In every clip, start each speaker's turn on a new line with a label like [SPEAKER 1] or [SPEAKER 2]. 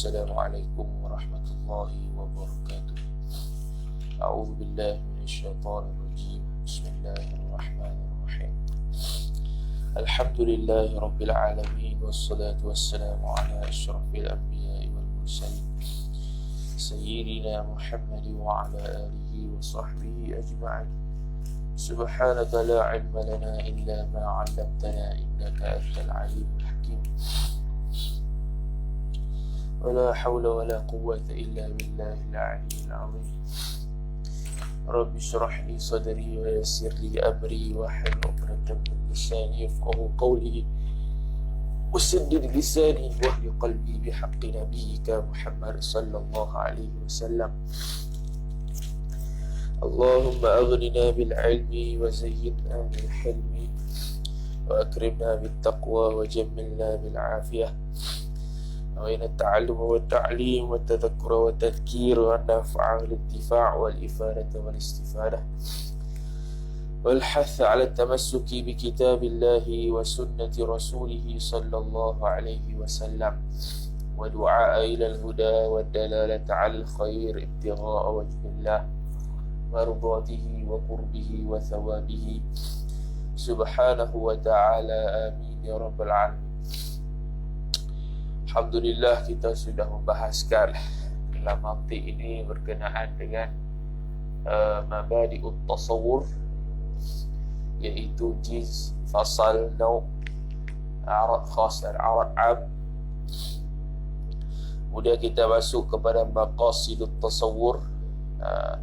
[SPEAKER 1] Assalamualaikum warahmatullahi wabarakatuh. A'udzu billahi minasyaitonir rajim. Bismillahirrahmanirrahim. Alhamdulillahi rabbil alamin wassalatu wassalamu ala asyrafil anbiya'i wal mursalin sayyidina Muhammad wa ala alihi wa sahbihi ajma'in. Subhanaka la ilma lana illa ma 'allamtana innaka antal alimul hakim. ولا حول ولا قوة إلا بالله العلي العظيم. رب اشرح لي صدري ويسر لي أمري واحلل عقدة من لساني يفقهوا قولي وسدد لساني واهد قلبي بحق نبيك محمد صلى الله عليه وسلم. اللهم أغننا بالعلم وزينا بالحلم وأكرمنا بالتقوى وجملنا بالعافية وإن التعلم والتعليم والتذكر والتذكير والنفع والانتفاع والإفادة والاستفادة والحث على التمسك بكتاب الله وسنة رسوله صلى الله عليه وسلم ودعاء إلى الهدى والدلالة على الخير ابتغاء وجه الله مرضاته وقربه وثوابه سبحانه وتعالى آمين يا رب العالمين. Alhamdulillah, kita sudah membahaskan dalam mantik ini berkenaan dengan mabadi'ut tasawur, iaitu jins, fasal, naw', a'rad khas dan a'rad 'am. Kemudian kita masuk kepada maqasidut tasawur.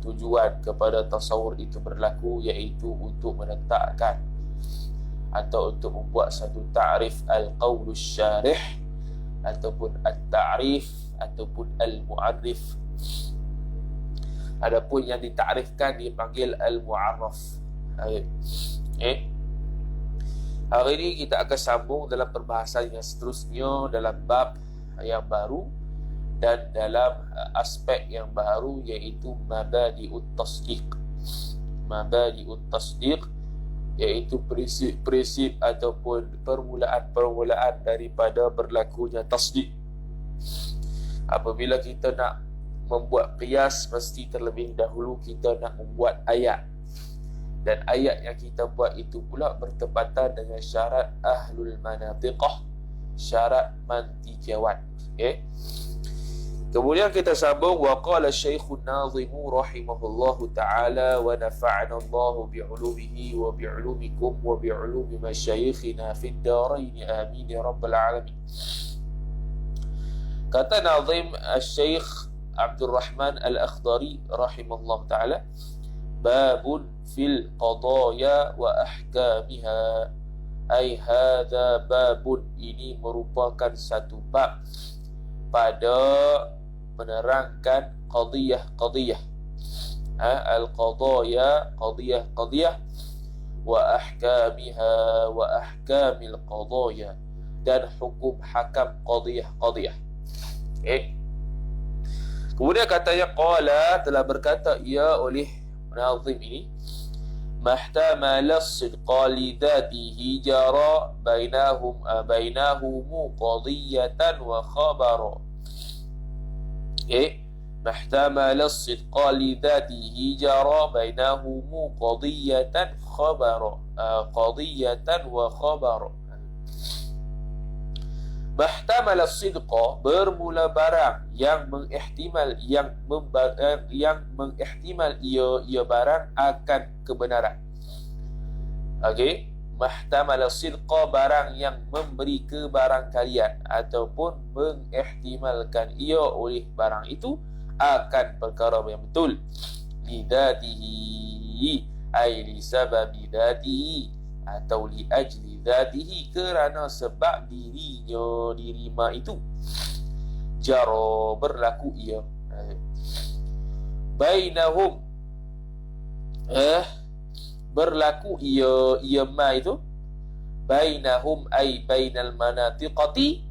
[SPEAKER 1] Tujuan kepada tasawur itu berlaku iaitu untuk menetapkan atau untuk membuat satu ta'rif al-qawlus syarih ataupun at-ta'rif ataupun al-mu'arrif. Adapun yang ditarifkan dipanggil al-mu'arraf. Hari ini kita akan sambung dalam perbahasan yang seterusnya dalam bab yang baru dan dalam aspek yang baru, iaitu mabadi'ut tasdiq. Mabadi'ut tasdiq iaitu prinsip-prinsip ataupun permulaan-permulaan daripada berlakunya tasdik. Apabila kita nak membuat qiyas, mesti terlebih dahulu kita nak membuat ayat. Dan ayat yang kita buat itu pula bertepatan dengan syarat ahlul manatiqah, syarat mantiqiawan. Kemudian kita sambung, wa qala Syekhun Nazimu rahimahullahu ta'ala wa nafa'ana Allahu bi'ulumihi wa bi'ulumikum wa bi'ulumi masyayikhina fid darain amin ya rabbal alamin. Kata Nazim Syekh Abdul Rahman Al-Akhdari rahimahullahu ta'ala, babun fil qadaya wa ahkamiha, ay hadha babun, ini merupakan satu bab pada menerangkan qadiyah-qadiyah, al-qadaya, qadiyah-qadiyah, wa ahkamiha, wa ahkamil qadaya, dan hukum hakam qadiyah-qadiyah. Kemudian katanya, qala, telah berkata ia oleh Nazim ini, mahtamala as-sidqa li dhatihi jara bainahumu qadiyatan wa khabara. محتمل الصدق لذاته جرى بينهم قضية وخبر. محتمل الصدق, bermula barang yang mengihtimal ia barang akan kebenaran. Mahtamal sidqa, barang yang memberi kebarangkalian ataupun mengihtimalkan ia oleh barang itu akan perkara yang betul. Lidatihi, ay li sababi dhatihi, atau li ajli dhatihi, kerana sebab dirinya, dirima itu. Jaro, berlaku ia. Bainahum, berlaku ia ma itu, bainahum ay bainal manatiqati,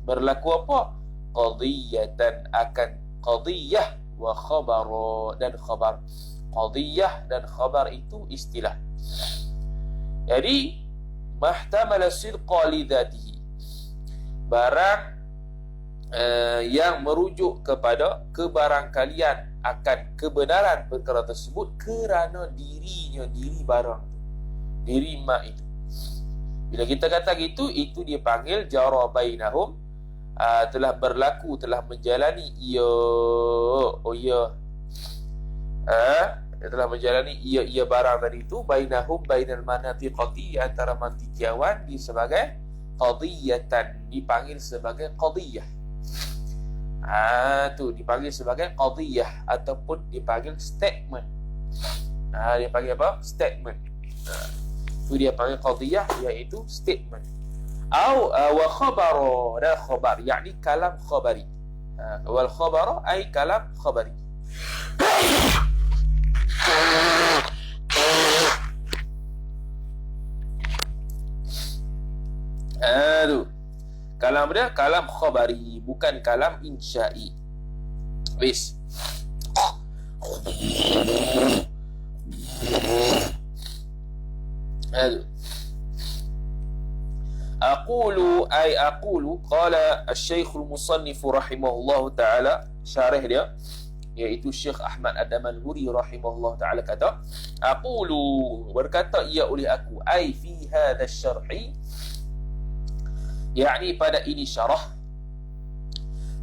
[SPEAKER 1] berlaku apa? Qadiyatan, akan qadiyah, wa khabar, dan khabar. Qadiyah dan khabar itu istilah. Jadi mahtamala sidqa li dhatihi, barang yang merujuk kepada kebarangkalian akan kebenaran perkara tersebut kerana diri barang tu, diri mak itu. Bila kita kata gitu, itu dia panggil jara bainahum, telah berlaku, telah menjalani ia dia telah menjalani ia barang tadi itu, bainahum bainal manatiqati, antara mantiqiawan, di sebagai qadiyatan, dipanggil sebagai qadiyah. Tu dipanggil sebagai qadiyah ataupun dipanggil statement. Dia panggil apa? Statement. Tu dia panggil qadiyah, iaitu statement. Wa khabara, dan khabar, yakni kalam khabari. Wal khabara ay kalam khabari. Kalam dia kalam khabari, bukan kalam insya'i. Wis. Aqulu qala al-Syekh al-Musannif rahimahullah ta'ala, syarih dia iaitu Syekh Ahmad Ad-Damanhuri rahimahullah ta'ala kata, aqulu, berkata ia oleh aku, ai fi hadha syarhi, yakni pada ini syarah,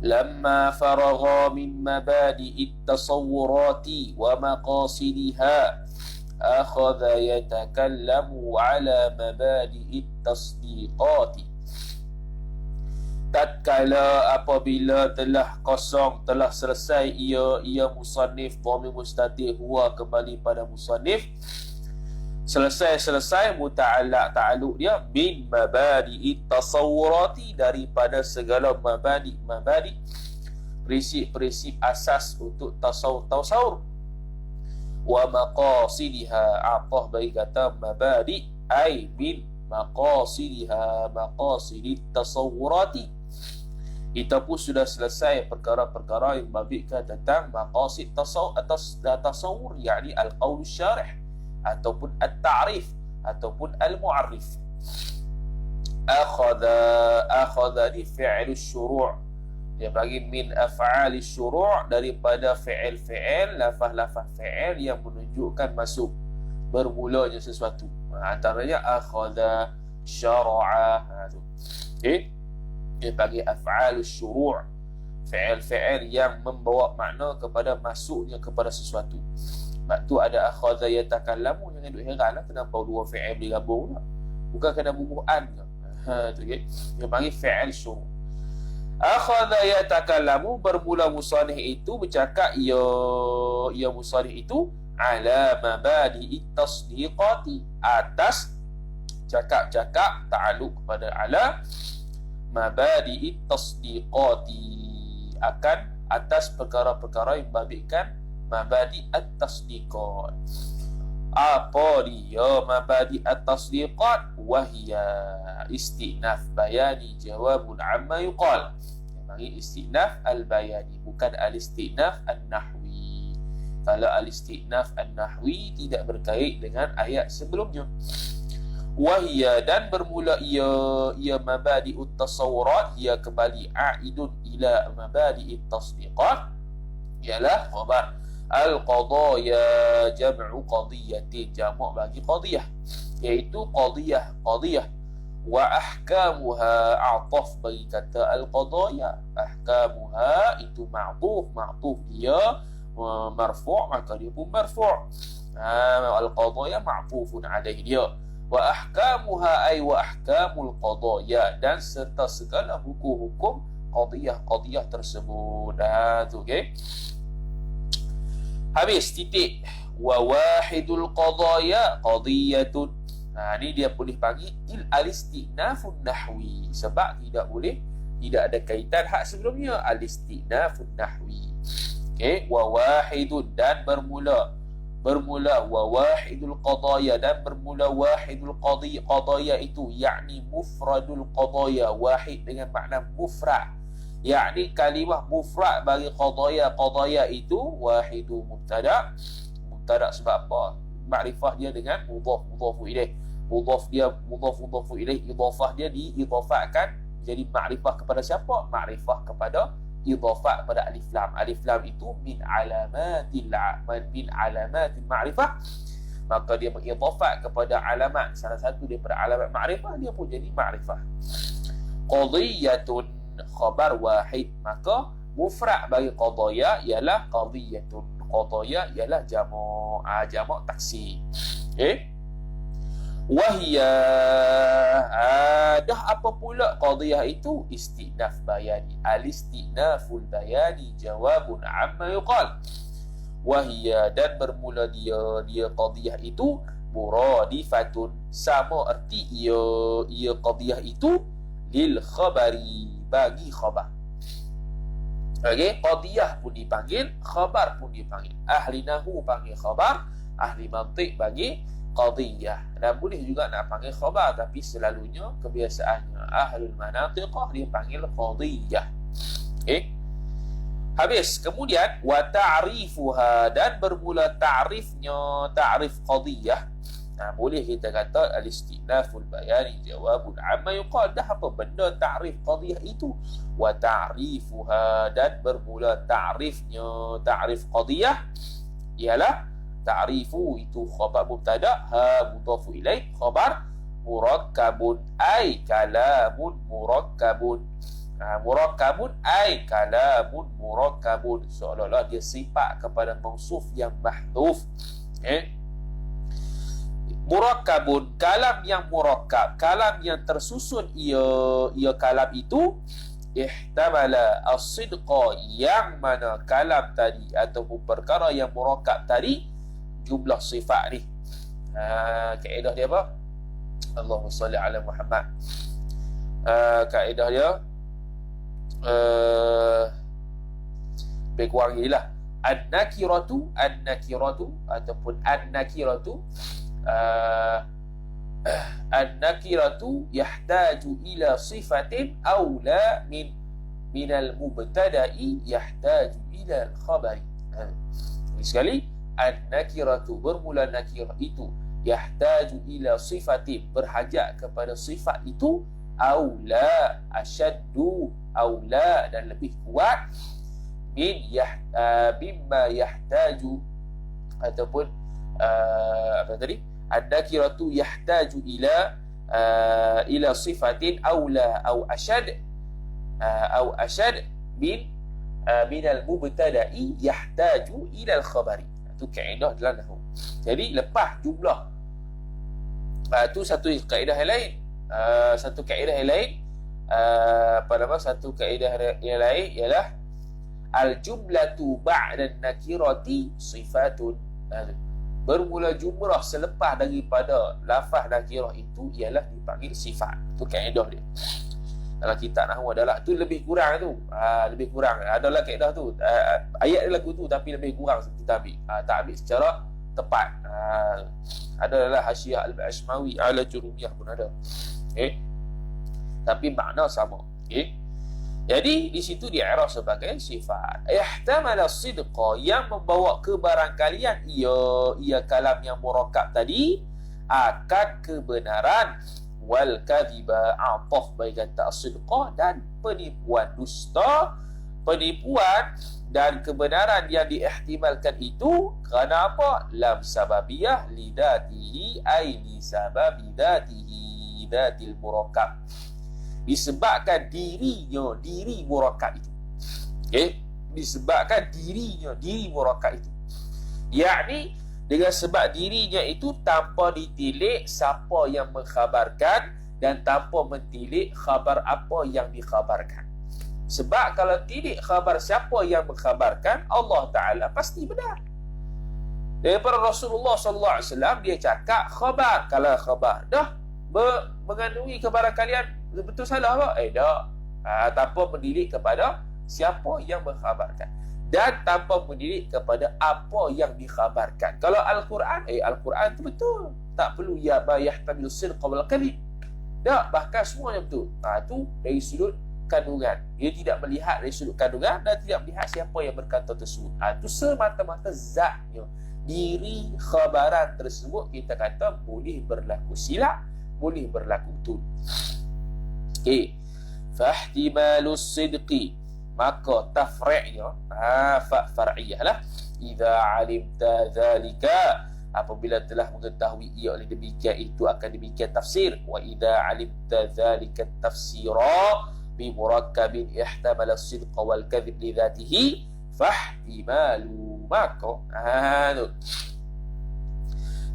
[SPEAKER 1] lamma faragha min mabadi'it tasawwurati wa maqasidiha akhadha yatakallamu ala mabadi'it tasdiqati. Tatkala apabila telah kosong, telah selesai ia musannif, dhamir mustatir huwa kembali pada musannif, selesai muta'allaq ta'alluq dia bin mabadi'it tasawwurati, daripada segala mabadi, prinsip-prinsip asas untuk tasawur, wa maqasidiha, atah bagi kata mabadi ay bin maqasidiha, maqasidit tasawwurati. Kita pun sudah selesai perkara-perkara yang membabitkan tentang maqasid tasawur, yakni al-qaul syarih ataupun at-ta'rif ataupun al-mu'arrif. Akhadha ni fi'il syuru', dia bagi min af'al syuru', daripada fi'il, lafaz fi'il yang menunjukkan masuk, bermulanya sesuatu. Antaranya akhadha, syara'a. Okey, dia bagi af'al syuru', fi'il yang membawa makna kepada masuknya kepada sesuatu. Sebab tu ada akhadha yatakallamu, jangan duk heran lah kenapa dua fi'il digabung pula, bukan kena bubuhan ke. Tu okey, dia panggil fi'il syuru'. Akhadha yatakallamu, bermula musannif itu bercakap, ia musannif itu ala mabadi'it tasdiqati, atas cakap-cakap ta'alluq kepada ala mabadi'it tasdiqati, akan atas perkara-perkara yang membabitkan mabadi' at-tasdiqat. Apa dia mabadi' at-tasdiqat? Wahia istinaf bayani jawabun amma yuqal. Dia panggil istinaf al-bayani, bukan al-istinaf an-nahwi. Kalau al-istinaf an-nahwi tidak berkait dengan ayat sebelumnya. Wahia, dan bermula ia mabadi'ut tasawurat, ia kembali a'idun ila mabadi'it tasdiqat, ialah khabar al-qadaya, jam'u qadiyatin, jamak bagi qadiyah, iaitu qadiyah. Wa ahkamuha, a'taf bagi kata al-qadaya, ahkamuha itu ma'tuf dia marfu', maka dia pun marfu'. Al-qadaya ma'tufun alaih dia. Wa ahkamuha ay wa ahkamul qadaya, dan serta segala hukum-hukum qadiyah tersebut. Tu okey. Habis, titik. Wa wahidul qadaya qadiyatun. Ni dia boleh panggil al-istinafun nahwi, sebab tidak ada kaitan hak sebelumnya, al-istinafun nahwi. Okey, wa wahidun, dan bermula wa wahidul qadaya, dan bermula wahidul qadaya itu, yakni mufradul qadaya, wahid dengan makna mufrad, yakni kalimah mufrad bagi qadaya itu wahidu mubtada sebab apa? Makrifah dia dengan mudhaf ilaih, mudhaf ilaih, idhafah dia diidhafahkan Jadi makrifah kepada siapa? Makrifah kepada idhafah pada alif lam. Alif lam itu min alamatil ma'rifah. Maka dia mengidhafat kepada alamat, salah satu daripada alamat makrifah, dia pun jadi makrifah. Qadiyatun khabar wahid, maka mufrad bagi qadaya ialah qadiyatun. Qadaya ialah jamak taksir. Okey. Wahia, dah apa pula qadiyah itu? Istinaf bayani. Al-istinaful bayani jawabun amma yuqal. Wahia, dan bermula dia qadiyah itu muradifatun, sama erti ia qadiyah itu lil khabari, bagi khabar. Okey, qadiyah pun dipanggil, khabar pun dipanggil. Ahli nahwu panggil khabar, ahli mantiq bagi qadiyah. Dan boleh juga nak panggil khabar, tapi selalunya kebiasaannya ahlul manatiqah dia panggil qadiyah. Okey. Habis. Kemudian wa ta'rifuha, dan bermula ta'rifnya, ta'rif qadiyah. Boleh kita kata al-istinaful bayani jawabun amma yuqal. Dah apa benda ta'rif qadiyah itu? Wa ta'rifuha, dan bermula ta'rifnya, ta'rif qadiyah ialah ta'rifu itu khabar mubtada, ha mudhafu ilaih, khabar murakkabun ay kalamun murakkabun. Murakkabun ay kalamun murakkabun, seolah-olah dia sifat kepada mausuf yang mahdhuf. Murakkabun, kalam yang murakkab, kalam yang tersusun ia kalam itu. Ihtamala as-sidqa, yang mana kalam tadi ataupun perkara yang murakkab tadi jumlah sifat ni. Kaedah dia apa? Allahumma salli ala Muhammad. Kaedah dia lebih kurang inilah. An-nakiratu ataupun an-nakiratu an-nakiratu yahtaju ila sifatin awla minal mubtada'i yahtaju ila al-khabari. Sekali, an-nakiratu, bermula nakirah itu, yahtaju ila sifatin, berhajat kepada sifat itu, awla, asyaddu, awla, dan lebih kuat, mimma yahtaju, ataupun apa tadi, an-nakiratu yahtaju ila sifatin awla aw ashad min al-mubtada'i yahtaju ila al-khabari. Itu kaedah dalam nahwu. Jadi lepas jumlah, itu satu kaedah yang lain. Satu kaedah yang lain, satu kaedah yang lain ialah al-jumlatu ba'da an-nakirati sifatun. Bermula jumlah selepas daripada lafaz nakirah itu ialah dipanggil sifat. Itu kaedah dia. Dalam kitab nahwu adalah tu, lebih kurang tu. Lebih kurang. Adalah kaedah tu. Ayat dia lagu tu tapi lebih kurang kita ambil. Tak ambil secara tepat. Adalah Hasyiah Al-Ashmawi ala Jurumiyah pun ada. Tapi makna sama. Jadi di situ di'raf sebagai sifat. Ihtamala sidqa, yang membawa kebarangkalian ia kalam yang murakkab tadi akan kebenaran, wal kadhiba ataf bagi kata sidqa, dan penipuan, dusta, penipuan dan kebenaran yang diihtimalkan itu kerana apa? Lam sababiyah lidatihi ay li sababi datihi, datil murakkab, disebabkan dirinya, diri murakkab itu. Disebabkan dirinya, diri murakkab itu, yakni dengan sebab dirinya itu tanpa ditilik siapa yang mengkhabarkan dan tanpa mentilik khabar apa yang dikhabarkan. Sebab kalau tilik khabar siapa yang mengkhabarkan, Allah Ta'ala pasti benar. Daripada Rasulullah SAW dia cakap khabar. Kalau khabar dah mengandungi kebaran kalian, betul salah apa? Tak. Tanpa mendidik kepada siapa yang mengkhabarkan dan tanpa mendidik kepada apa yang dikhabarkan. Kalau Al-Quran, Al-Quran itu betul. Tak perlu ya ma yahtamilu sidqa wal kadhib. Tak, bahkan semuanya betul. Itu dari sudut kandungan. Dia tidak melihat dari sudut kandungan dan tidak melihat siapa yang berkata tersebut. Itu semata-mata zatnya. Diri khabaran tersebut kita kata boleh berlaku silap, boleh berlaku betul. Fahtimalus sidqi, maka tafri'nya fa far'iyah lah. Idza alimta dzalika, apabila telah mengetahui ia oleh demikian itu akan demikian tafsir. Wa idza alimta dzalika tafsira bi murakkabin ihtamala as-sidqa wal kadhib li dhatihi fahtimalu, maka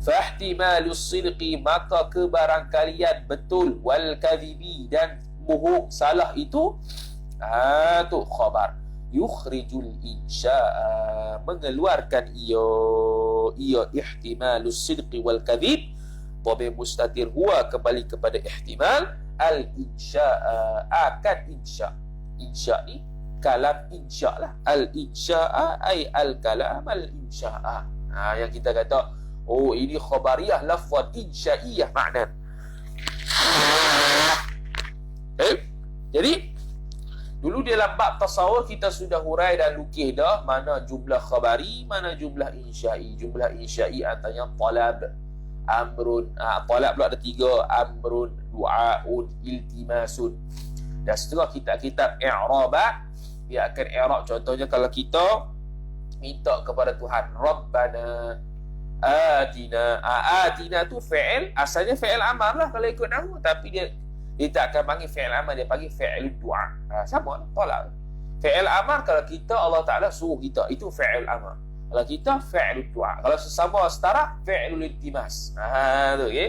[SPEAKER 1] fahtimalu as-sidqi, maka kebarangkalian betul, wal kadhibi, dan bohong salah itu tu khabar. Yukhrijul insya'a, mengeluarkan ia ihtimalus sidqi wal kadhib, dhamir mustatir huwa kembali kepada ihtimal, al insya'a, akan insya. Insya ni kalam insya lah, al insya'a ay al kalam al insya'a. Yang kita kata oh ini khabariyah lafaz insya'iyah makna. Jadi dulu dalam bab tasawuf kita sudah hurai dan lukis dah mana jumlah khabari, mana jumlah insya'i. Jumlah insya'i antaranya talab, amrun, talab pula ada 3, amrun, du'aun, iltimasun. Dan setelah kitab-kitab i'rabat, dia akan i'rab. Contohnya kalau kita minta kepada Tuhan, Rabbana atina, atina tu fi'il, asalnya fi'il amar lah kalau ikut nama, tapi dia tak akan panggil fi'il amar, dia panggil fi'il du'a. Sama lah, tolak. Fi'il amar kalau kita Allah Ta'ala suruh kita, itu fi'il amar. Kalau kita fi'il du'a. Kalau sesama setara, fi'il iltimas. Tu okey.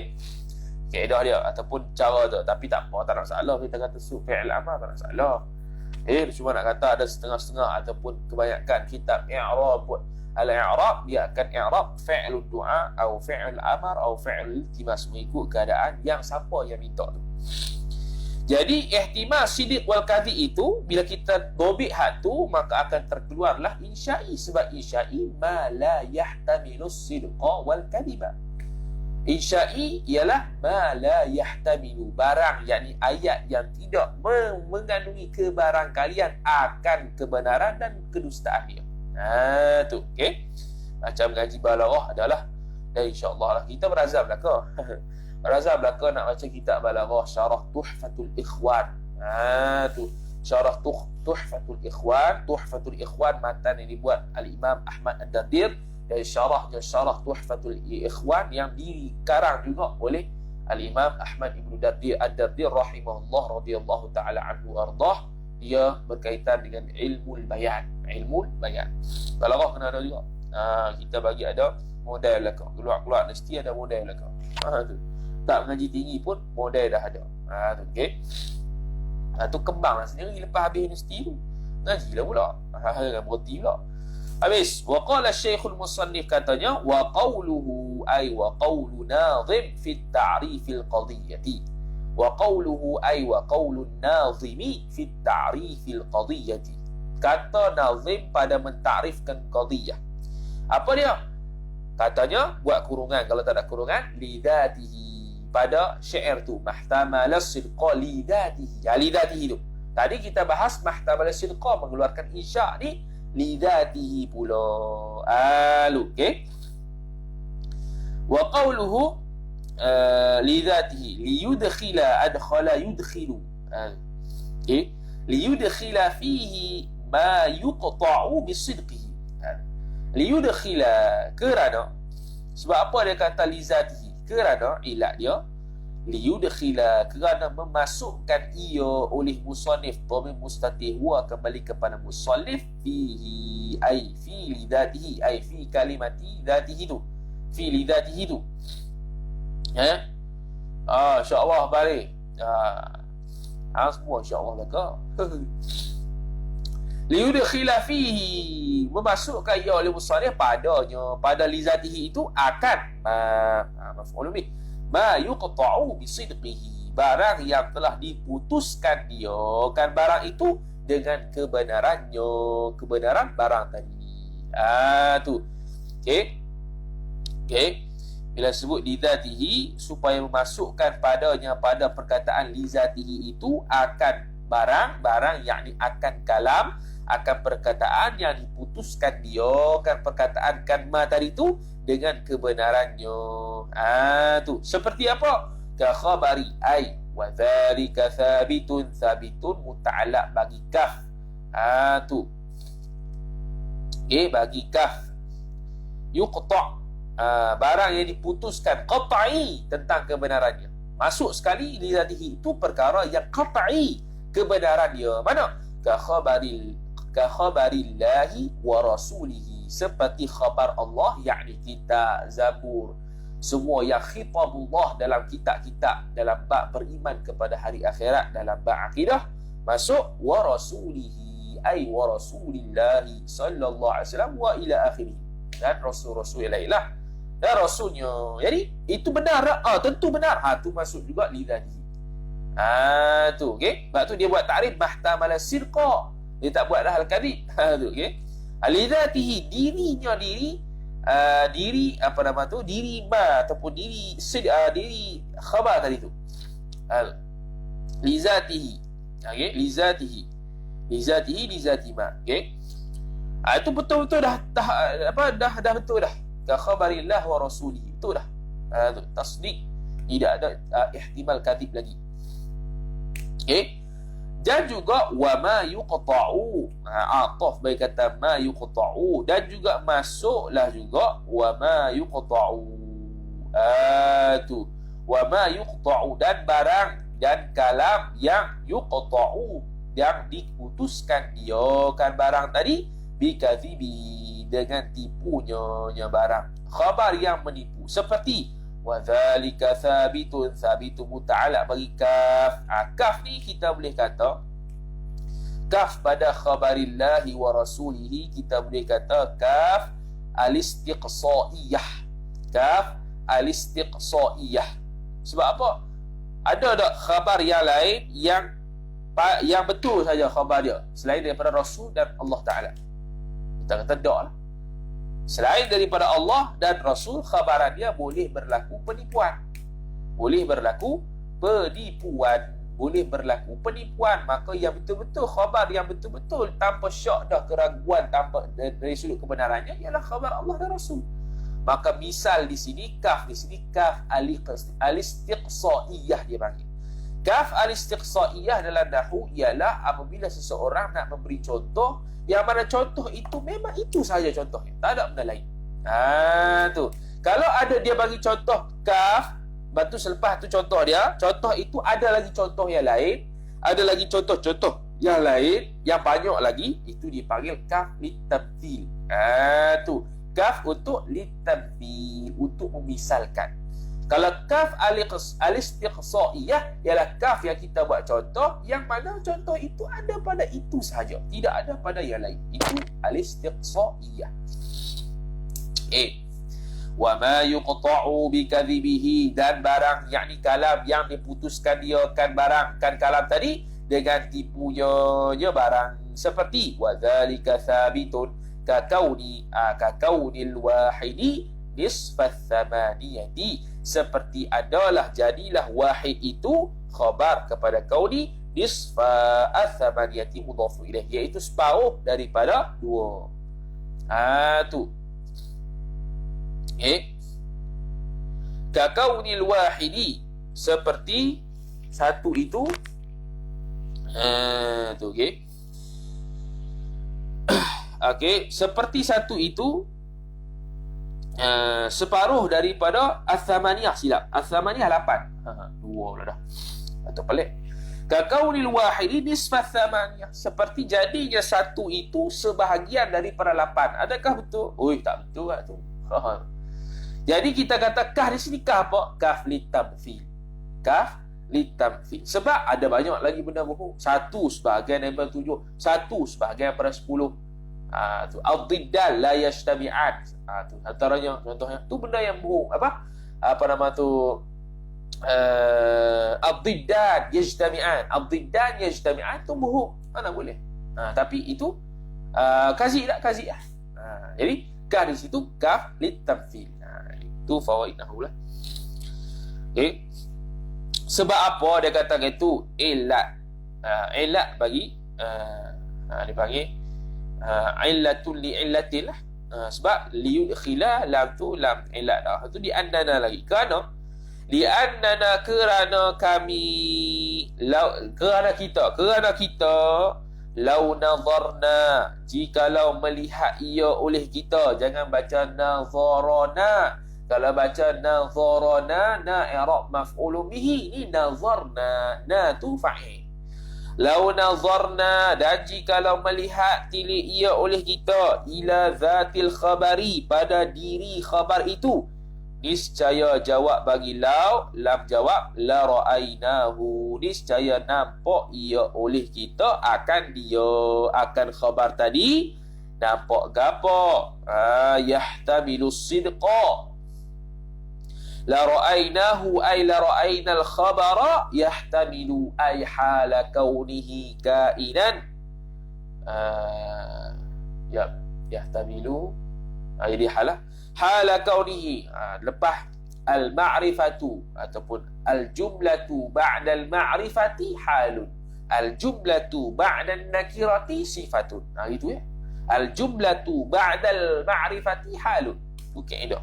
[SPEAKER 1] Kaedah dia ataupun cara tu. Tapi tak apa, tak nak salah kita kata fi'il amar, tak nak salah. Cuma nak kata ada setengah-setengah ataupun kebanyakan kitab i'rab, al-i'rab dia akan i'rab fi'il du'a atau fi'il amar atau fi'il iltimas, mengikut keadaan yang siapa yang minta tu. Jadi ihtimal sidiq wal kadhib itu bila kita dobit had tu, maka akan terkeluarlah insya'i, sebab insya'i ma la yahtamilu sidqa wal kadhiba. Insya'i ialah ma la yahtamilu, barang, yakni ayat yang tidak mengandungi kebarangkalian akan kebenaran dan kedustaan dia. Tu okey. Macam ngaji balaghah adalah, dan insya-Allah lah kita berazam belaka. Berazam belaka nak baca kitab balaghah syarah Tuhfatul Ikhwan. Tu syarah Tuhfatul Ikhwan. Tuhfatul Ikhwan matan yang dibuat al-Imam Ahmad Ad-Dardir, dan syarahnya syarah Tuhfatul Ikhwan yang dikarang juga oleh al-Imam Ahmad Ibnu Dardir Ad-Dardir rahimahullah radhiyallahu taala anhu ardah. Dia berkaitan dengan ilmu bayan. Ilmu bayan. Balaghah kena ada juga. Kita bagi ada model belaka. Keluar-keluar mesti ada model belaka. Tu. Tak mengaji tinggi pun model dah ada. Tu okey. Tu kembang lah sendiri lepas habis universiti tu. Ngajilah pula. Dengan berhenti pula. Habis, wa qala Syekhul Musannif, katanya wa qawluhu ay wa qawlu nazim fi at-ta'rif al-qadhiyyati. Wa qawluhu ay wa qawlu nazimi fi at-ta'rif al-qadhiyyati. Kata nazim pada mentarifkan qadhiyah. Apa dia? Katanya buat kurungan, kalau tak ada kurungan, lidatihi, pada syair tu, mahtamalas sidqa lidatihi. Lidatihi tu tadi kita bahas, mahtamalas sidqa mengeluarkan insya' ni, lidatihi pula. Okey. Wa qawluhu lidatihi liyudkhila adkhala yudkhilu. Okey, liyudkhila fihi ma yuqta'u bisidqihi. Liyudkhila, kerana, sebab apa dia kata lizatihi? Kerana ilat dia liyudkhila, kerana memasukkan ia oleh musannif, dhamir mustatir huwa kembali kepada musannif, fihi ay fi lidatihi ay fi kalimati dhatihi tu, fi lidatihi tu. Insya-Allah balik. Semua insya-Allah laka. Liyudkhila fihi, memasukkan ia oleh musannif padanya, pada lizatihi itu akan maf'ul bih ma yuqta'u bisidqihi, barang yang telah diputuskan dia kan barang itu dengan kebenarannya, kebenaran barang tadi. Tu okey. Bila sebut lizatihi, supaya memasukkan padanya pada perkataan lizatihi itu akan barang yakni akan kalam, akan perkataan yang diputuskan dia kan perkataan kan ma tadi tu dengan kebenarannya. Tu seperti apa? Ka khabari ay Wa dzalika thabitun, thabitun muta'allaq bagi kaf. Tu. Bagi kaf. Yuqta', barang yang diputuskan qat'i tentang kebenarannya. Masuk sekali li dzatihi, itu perkara yang qat'i kebenaran dia. Mana? Ka khabarillahi wa rasulihi, seperti khabar Allah, yakni kitab, Zabur, semua yang khitabullah dalam kitab-kitab, dalam bab beriman kepada hari akhirat, dalam bab akidah, masuk wa rasulihi, ay wa rasulillahi sallallahu alaihi wasallam wa ila akhirih, dan rasul-rasul yang lainlah dan rasulnya. Jadi itu benar, tentu benar. Tu masuk juga lidhani. Tu okey. Sebab tu dia buat takrif mahtamala sirqa, dia tak buat dah al-kadhib. Tu okey. Lidhatihi, dirinya, diri apa nama tu, diri ma ataupun diri diri khabar tadi tu. Lizatihi. Okey, lizatihi. Lizati ma. Okey. Itu betul-betul dah betul dah. Ka khabarillah wa rasulihi. Betul dah. Tu tasdiq, tidak ada ihtimal kadhib lagi. Okey. Dan juga wa ma yuqta'u, ataf baik kata ma yuqta'u, dan juga masuklah juga wa ma yuqta'u. Tu wa ma yuqta'u, dan barang dan kalam yang yuqta'u, yang diputuskan dia kan barang tadi, bikadhibi, dengan tipunya barang, khabar yang menipu, seperti wa dzalika thabitun, thabitun muta'allaq bagi kaf. Kaf ni kita boleh kata kaf pada khabarillahi wa rasulihi, kita boleh kata kaf al-istiqsaiyah. Kaf al-istiqsaiyah. Sebab apa? Ada tak khabar yang lain yang betul saja khabar dia selain daripada Rasul dan Allah Ta'ala? Kita kata tak lah. Selain daripada Allah dan Rasul, khabaran dia boleh berlaku penipuan. Boleh berlaku penipuan. Maka yang betul-betul, khabar yang betul-betul tanpa syak dah, keraguan, tanpa dari sudut kebenarannya, ialah khabar Allah dan Rasul. Maka misal di sini kaf al-istiqsaiyah dia panggil. Kaf al-istiqsaiyah dalam nahwu ialah apabila seseorang nak memberi contoh, yang mana contoh itu memang itu sahaja contohnya, tak ada benda lain. Tu. Kalau ada dia bagi contoh kaf, lepas tu selepas tu contoh dia, contoh itu ada lagi contoh yang lain, ada lagi contoh-contoh yang lain, yang banyak lagi, itu dipanggil kaf litamthil. Tu. Kaf untuk litamthil, untuk memisalkan. Kalau kaf al-istiqsaiyah ialah kaf yang kita buat contoh, yang mana contoh itu ada pada itu sahaja, tidak ada pada yang lain. Itu al-istiqsaiyah. Wa ma yuqta'u bikadhibihi, dan barang yakni kalam yang diputuskan dia kan barang, kan kalam tadi dengan tipunya barang, seperti wa dzalika thabitun ka kaunil wahidi nisfats thamaniyati, seperti adalah jadilah wahid itu khabar kepada kauni nisfats thamaniyati mudhafu ilaih, iaitu separuh daripada dua. Tu. Ka kaunil wahidi, seperti satu itu. Tu seperti satu itu separuh daripada as-samaniyah. Silap, as-samaniyah 8. Dua pula dah, atau pelik. Kakaunil wahidi nisfats samaniyah, seperti jadinya satu itu sebahagian daripada 8. Adakah betul? Tak betul lah tu. Jadi kita kata kah di sini kah apa? Kaf litamthil. Kaf litamthil. Sebab ada banyak lagi benda bohong. 1 sebahagian daripada 7, 1 sebahagian daripada 10. Tu ad-diddal la yajtami'an. Tu antaranya contohnya tu benda yang bohong. Apa nama tu, ad-diddan yajtami'an. Ad-diddan yajtami'an tu bohong, mana boleh. Tapi itu kazi tak kazi lah. Jadi kah di situ kaf litamthil. Itu fawaid nahwu lah. Sebab apa dia kata gitu? Ilat. Ilat bagi dipanggil illatul li illatil lah. Sebab liyudkhila lam tu lam ilat dah. Itu di andana lagi. Kerana li'annana kerana kami, kerana kita lau nazarna, jikalau melihat ia oleh kita. Jangan baca nazarana. Kalau baca nazarana, na i'rab maf'ulun bihi, ni nazarna, na tu fa'il. Lau nazarna, dan jikalau melihat tilik ia oleh kita, ila zatil khabari, pada diri khabar itu, niscaya jawab bagi lau, lam jawab, la ra'ainahu, niscaya nampak ia oleh kita akan dia, akan khabar tadi nampak gapo, yahtamilu sidqa. La ra'ainahu ay la ra'ainal khabara yahtamilu ay hala kaunihi kainan. Yahtamilu jadi hala kaunihi, lepas al-ma'rifatu ataupun al-jumlatu ba'da al-ma'rifati halun, al-jumlatu ba'da an-nakirati sifatun. Gitu ya. Al-jumlatu ba'da al-ma'rifati halun. Itu kaedah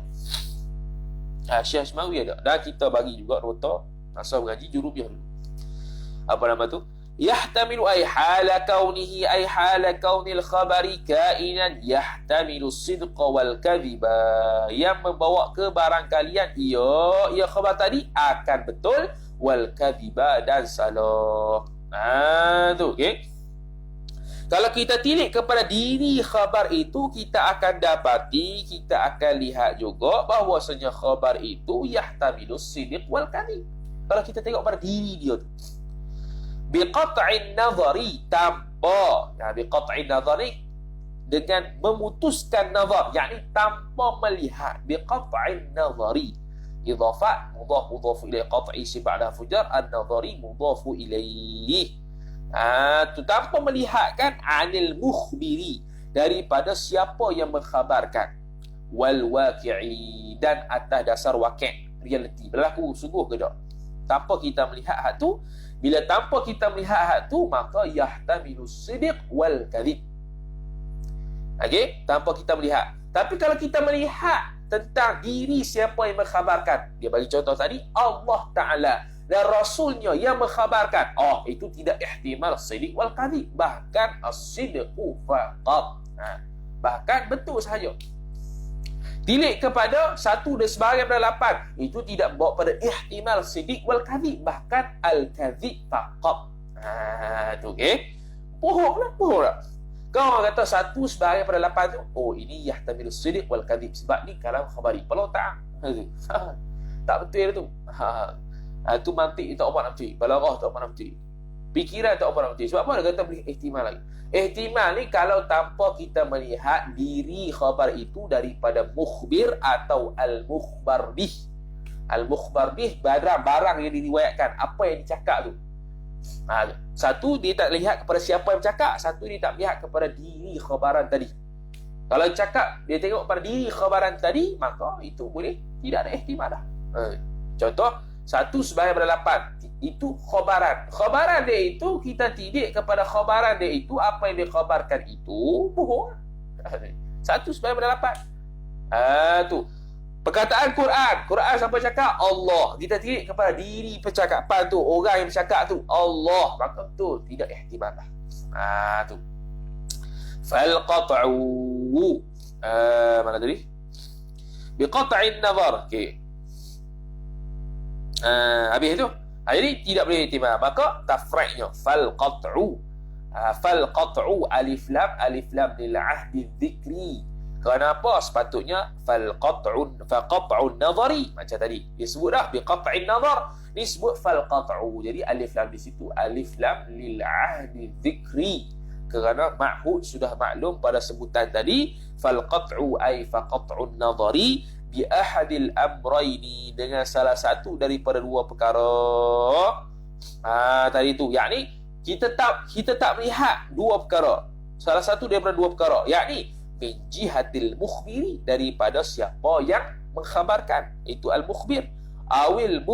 [SPEAKER 1] Syekh Asmawi ada. Dan kita bagi juga nota masa mengaji jurubiah dulu. Apa nama tu? Yahtamilu ay hala kaunihi ay hala kaunil khabari kainan yahtamilu sidqa wal kadhiba, yang membawa ke barangkalian ia khabar tadi akan betul, wal kadhiba, dan salah. Tu okey. Kalau kita tilik kepada diri khabar itu, kita akan dapati, kita akan lihat juga bahawasanya khabar itu yahtamilu sidq wal kadhib. Kalau kita tengok pada diri dia tu, biqat'in nazari, tanpa, biqat'in nazari, dengan memutuskan nazar, yakni tanpa melihat, biqat'in nazari, idhafat mudhaf ilaih, qat'i si ba'da fujar, an-nazari mudhaf ilaih. Tu tanpa melihatkan, anil mukhbiri, daripada siapa yang mengkhabarkan, wal waqi'i, dan atas dasar waqi', reality, berlaku sungguh ke tak. Tanpa kita melihat hak tu, bila tanpa kita melihat hak tu, maka yahtamilu sidq wal kadhib. Okey, tanpa kita melihat. Tapi kalau kita melihat tentang diri siapa yang mengkhabarkan, dia bagi contoh tadi, Allah Ta'ala dan Rasulnya yang mengkhabarkan, itu tidak ihtimal sidq wal kadhib, bahkan as-sidqu faqat, bahkan betul sahaja. Tilik kepada satu dan sebahagian daripada 8, itu tidak membawa pada ihtimal sidq wal kadhib, bahkan al-kadhib faqat. Tu okey. Bohong lah. Kau kata satu sebahagian daripada 8 tu, ini yahtamilu sidq wal kadhib, sebab ni kalam khabari. Kalau tak betul tu. Tu mantik tak apa nak betul, balaghah tak apa nak betul, fikiran tak apa nak betul. Sebab apa dia kata boleh ihtimal lagi? Ihtimal ni kalau tanpa kita melihat diri khabar itu daripada mukhbir atau al-mukhbar bih. Al-mukhbar bih, barang yang diriwayatkan, apa yang dicakap tu. Satu dia tak lihat kepada siapa yang bercakap, satu dia tak lihat kepada diri khabaran tadi. Kalau cakap dia tengok pada diri khabaran tadi, maka itu boleh tidak ada ihtimal dah. Contoh, satu sebahagian daripada 8, itu khabaran. Khabaran dia itu, kita tidik kepada khabaran dia itu, apa yang dia khabarkan itu bohong. Satu sebahagian daripada 8. Tu perkataan Quran siapa cakap? Allah. Kita tidik kepada diri percakapan tu, orang yang bercakap tu Allah, maka tu tidak ihtimal dah. Tu fal qat'u, mana tadi? Biqat'in nazar. Okey. Habis itu, jadi tidak boleh ihtimal, maka tafri'nya fal qat'u alif lam lil ahdi dzikri. Kenapa sepatutnya fal qat'un nazari, macam tadi disebut dah biqat'in nazar, disebut fal qat'u. Jadi alif lam di situ alif lam lil ahdi dzikri, kerana ma'hud sudah maklum pada sebutan tadi. Fal qat'u ay fa qat'un nazari bi ahadil amrayni, dengan salah satu daripada dua perkara. Tadi tu, yakni kita tak melihat dua perkara, salah satu daripada dua perkara, yakni min jihatil mukhbiri, daripada siapa yang mengkhabarkan, itu al-mukhbir, awil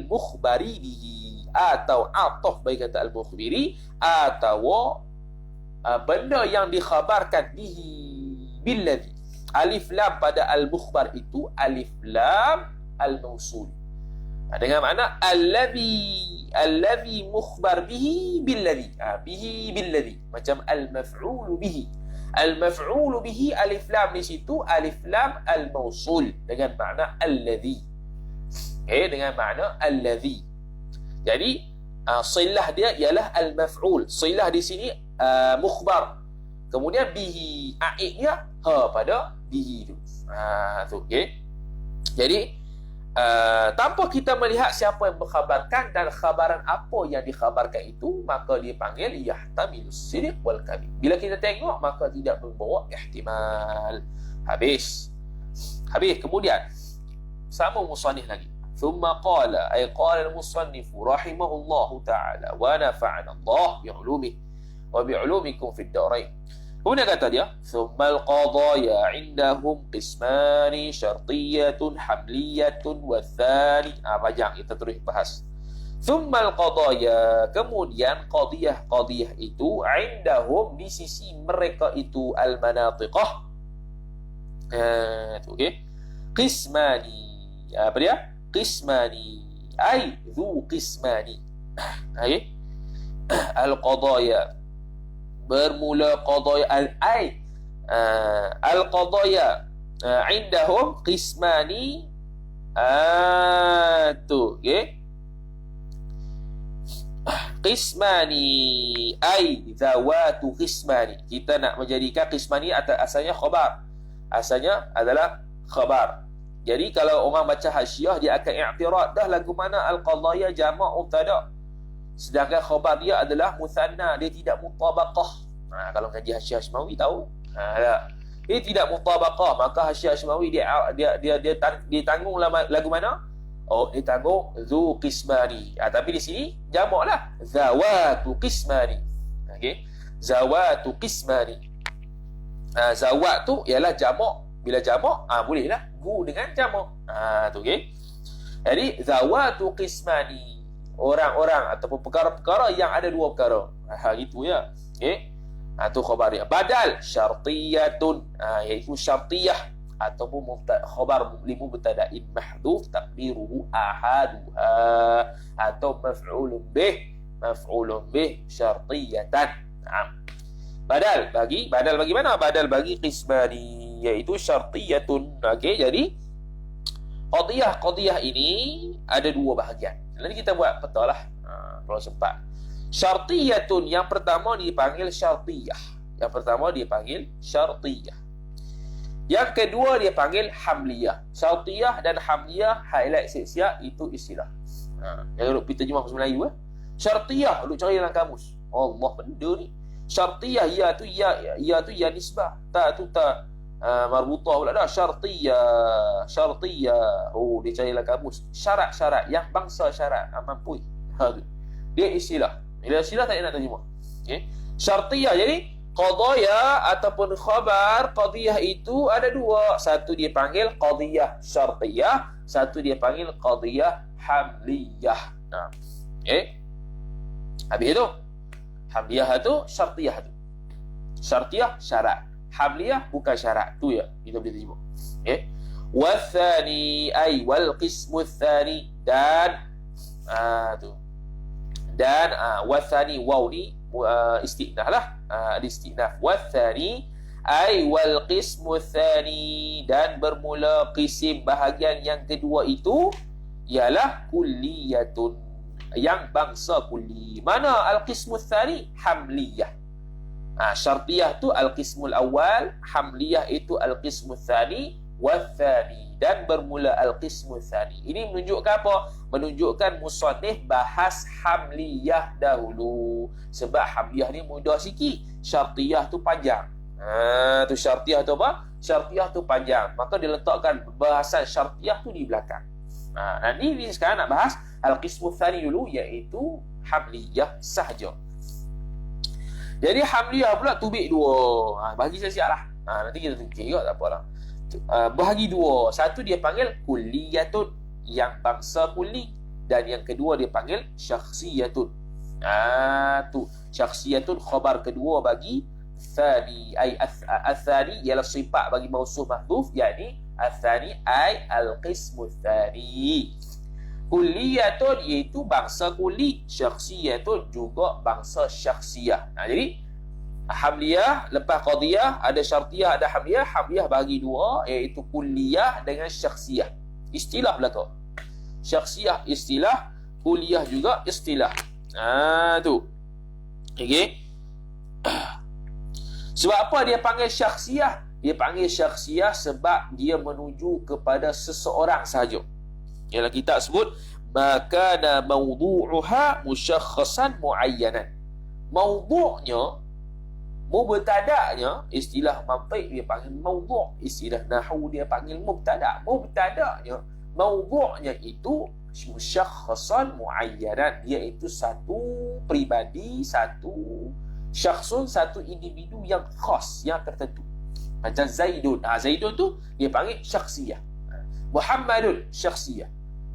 [SPEAKER 1] mukhbari bihi, atau ataf bagi kata al-mukhbiri, atau benda yang dikhabarkan bihi, billadhi. Alif lam pada al-mukhbar itu alif lam al-mausul, Dengan makna allazi mukhbar bihi billadhi. Bihi billadhi. Macam al-maf'ulu bihi. Al-maf'ulu bihi alif lam di situ alif lam al-mausul dengan makna allazi. Dengan makna allazi. Jadi silah dia ialah al-maf'ul. Silah di sini mukhbar. Kemudian bihi aidnya pada bihi tu. Tu okey. Jadi tanpa kita melihat siapa yang berkhabarkan dan khabaran apa yang dikhabarkan itu, maka dia panggil yahtamilus sidq wal kadhib. Bila kita tengok maka tidak membawa ihtimal. Habis. Kemudian sama musannif lagi. Thumma qala ay qala al-musannif rahimahullahu ta'ala wa nafa'ana Allah bi'ulumihi wa bi'ulumikum fid darain. Kemudian kata dia, thummal qadaya indahum qismani syartiyatun hamliyatun wa thani. Panjang, kita terus bahas. Thummal qadaya, kemudian qadiyah itu indahum di sisi mereka itu al-manatiqah. Okey. Qismani. Apa dia? Qismani. Ay dhu qismani. Okey. Al-qadaya bermula qadaya al-qadaya indahum qismani tu okey qismani ay zawatu qismani. Kita nak menjadikan qismani asalnya khabar, asalnya adalah khabar. Jadi kalau orang baca hasyiah dia akan i'tirad, dah lagu mana al-qadaya jamak mubtada, sedangkan khabar dia adalah musanna, dia tidak mutabaqah. Kalau kaji Hasyiah Hashmawi tahu. Dia tidak mutabaqah, maka Hasyiah Hashmawi dia tanggung lagu mana? Dia tanggung zu qismani. Tapi di sini jamaklah zawatu qismani. Okey. Zawatu qismani. Zawat tu ialah jamak. Bila jamak bolehlah gu dengan jamak. Tu okey. Jadi zawatu qismani, orang-orang ataupun perkara-perkara yang ada dua perkara. Gitu ya. Okey. Tu khabar dia. Badal syartiyatun, iaitu syartiyah ataupun khabar li mubtada'in mahdhuf taqdiruhu ahaduha, atau maf'ulun bih syartiyatan. Badal bagi mana? Badal bagi qismani, iaitu syartiyatun. Okey, jadi qadiyah ini ada dua bahagian. Nanti kita buat petalah kalau sempat. Syartiyatun, yang pertama dipanggil syartiyah. Yang kedua dia panggil hamliyah. Syartiyah dan hamliyah, highlight siap-siap, itu istilah. Jangan duk terjemah bahasa Melayu. Syartiyah duk cari dalam kamus. Allah, benda ni. Syartiyah ya tu ya nisbah. Ta tu ta marbutah pula dah. Syartiyah. Dia cari dalam kamus. Syarat-syarat yang bangsa syarat mampu. Dia istilah. Bila istilah tak nak terjemah. Okey. Syartiyah, jadi qadaya ataupun khabar qadiyah itu ada dua. Satu dia panggil qadiyah syartiyah, satu dia panggil qadiyah hamliyah. Okey. Habis itu hamliyah tu syartiyah tu. Syartiyah syarat, hamliyah bukan syarat. Tu ya kita boleh terjemah. Okey. Wathani ay wal qismu tsani, dan tu. Dan wathani, waw ni istinaf lah. Istinaf. Wathani ay wal qismu tsani, dan bermula qisim bahagian yang kedua itu ialah kulliyatun, yang bangsa kulli. Mana al-qismu tsani? Hamliyah. Syartiyah tu al-qismul awal, hamliyah itu al-qismu tsani, wathani, dan bermula al-qismu tsani. Ini menunjukkan apa? Menunjukkan musannif bahas hamliyah dahulu. Sebab hamliyah ni mudah sikit, syartiyah tu panjang. Tu syartiyah tu apa? Syartiyah tu panjang. Maka dia letakkan bahasan syartiyah tu di belakang. Nanti sekarang nak bahas al-qismu tsani dulu, iaitu hamliyah sahaja. Jadi hamliyah pula tubik dua. Bagi saya siap lah. Nanti kita tengok tak apalah. Bahagi dua. Satu dia panggil kulliyatun, yang bangsa kulli, dan yang kedua dia panggil syakhsiyatun. Tu syakhsiyatun khabar kedua bagi tsani. Ai tsani ialah sifat bagi mausuf mahdhuf, yakni tsani ai al-qismu tsani. Kulliyatun iaitu bangsa kulli, syakhsiyatun juga bangsa syakhsiyah. Jadi hamliyah lepas qadiyah ada syartiyah, ada hamliyah. Hamliyah bagi dua, iaitu kulliyah dengan syakhsiyah. Istilah belaka. Syakhsiyah istilah, kulliyah juga istilah. Tu. Okey. Sebab apa dia panggil syakhsiyah? Dia panggil syakhsiyah sebab dia menuju kepada seseorang sahaja. Ialah kita sebut makana mawdu'uha musyakhasan muayyanan. Mawdu'nya, mubtada'nya, istilah mantiq dia panggil mawdu', istilah nahwu dia panggil mubtada'. Mubtada'nya, mawdu'nya itu musyakhasan muayyanan, iaitu satu pribadi, satu syakhsun, satu individu yang khas, yang tertentu. Macam Zaidun. Zaidun tu dia panggil syakhsiyah. Muhammadun syakhsiyah.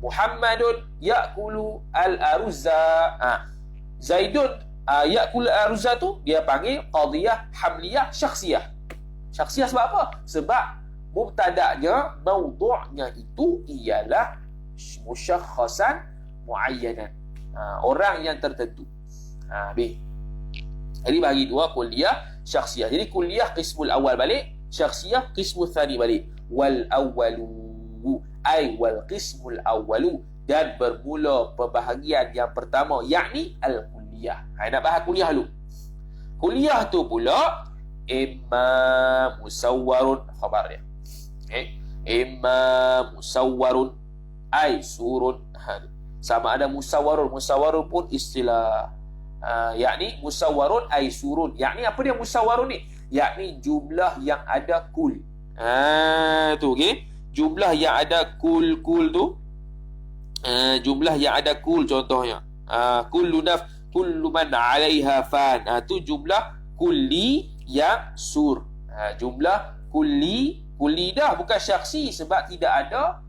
[SPEAKER 1] Muhammadun ya'kulu al-aruzza. Zaidun ya'kulu al-aruzza tu dia panggil qadiyah hamliyah syakhsiyah. Syakhsiyah sebab apa? Sebab mubtada'nya, mawdu'nya itu ialah musyakhasan muayyanan. Orang yang tertentu. Jadi bagi dua kulliyah syakhsiyah. Jadi kulliyah qismul awal balik, syakhsiyah qismul thani balik. Wal awwalu ay wal qismul awwalu, dan bermula pembahagian yang pertama, yakni al-kulliyah. Nak bahas kulliyah dulu. Kulliyah tu pula imma musawwarun, khabar dia. Imma musawwarun ay surun. Sama ada musawwarun. Musawwarun pun istilah. Yakni musawwarun ay surun. Yakni apa dia musawwarun ni? Yakni jumlah yang ada kul. Tu okey. Jumlah yang ada kul tu, jumlah yang ada kul, contohnya kullu man 'alaiha fan. Tu jumlah kulli yang sur. Jumlah kulli dah bukan syakhsi sebab tidak ada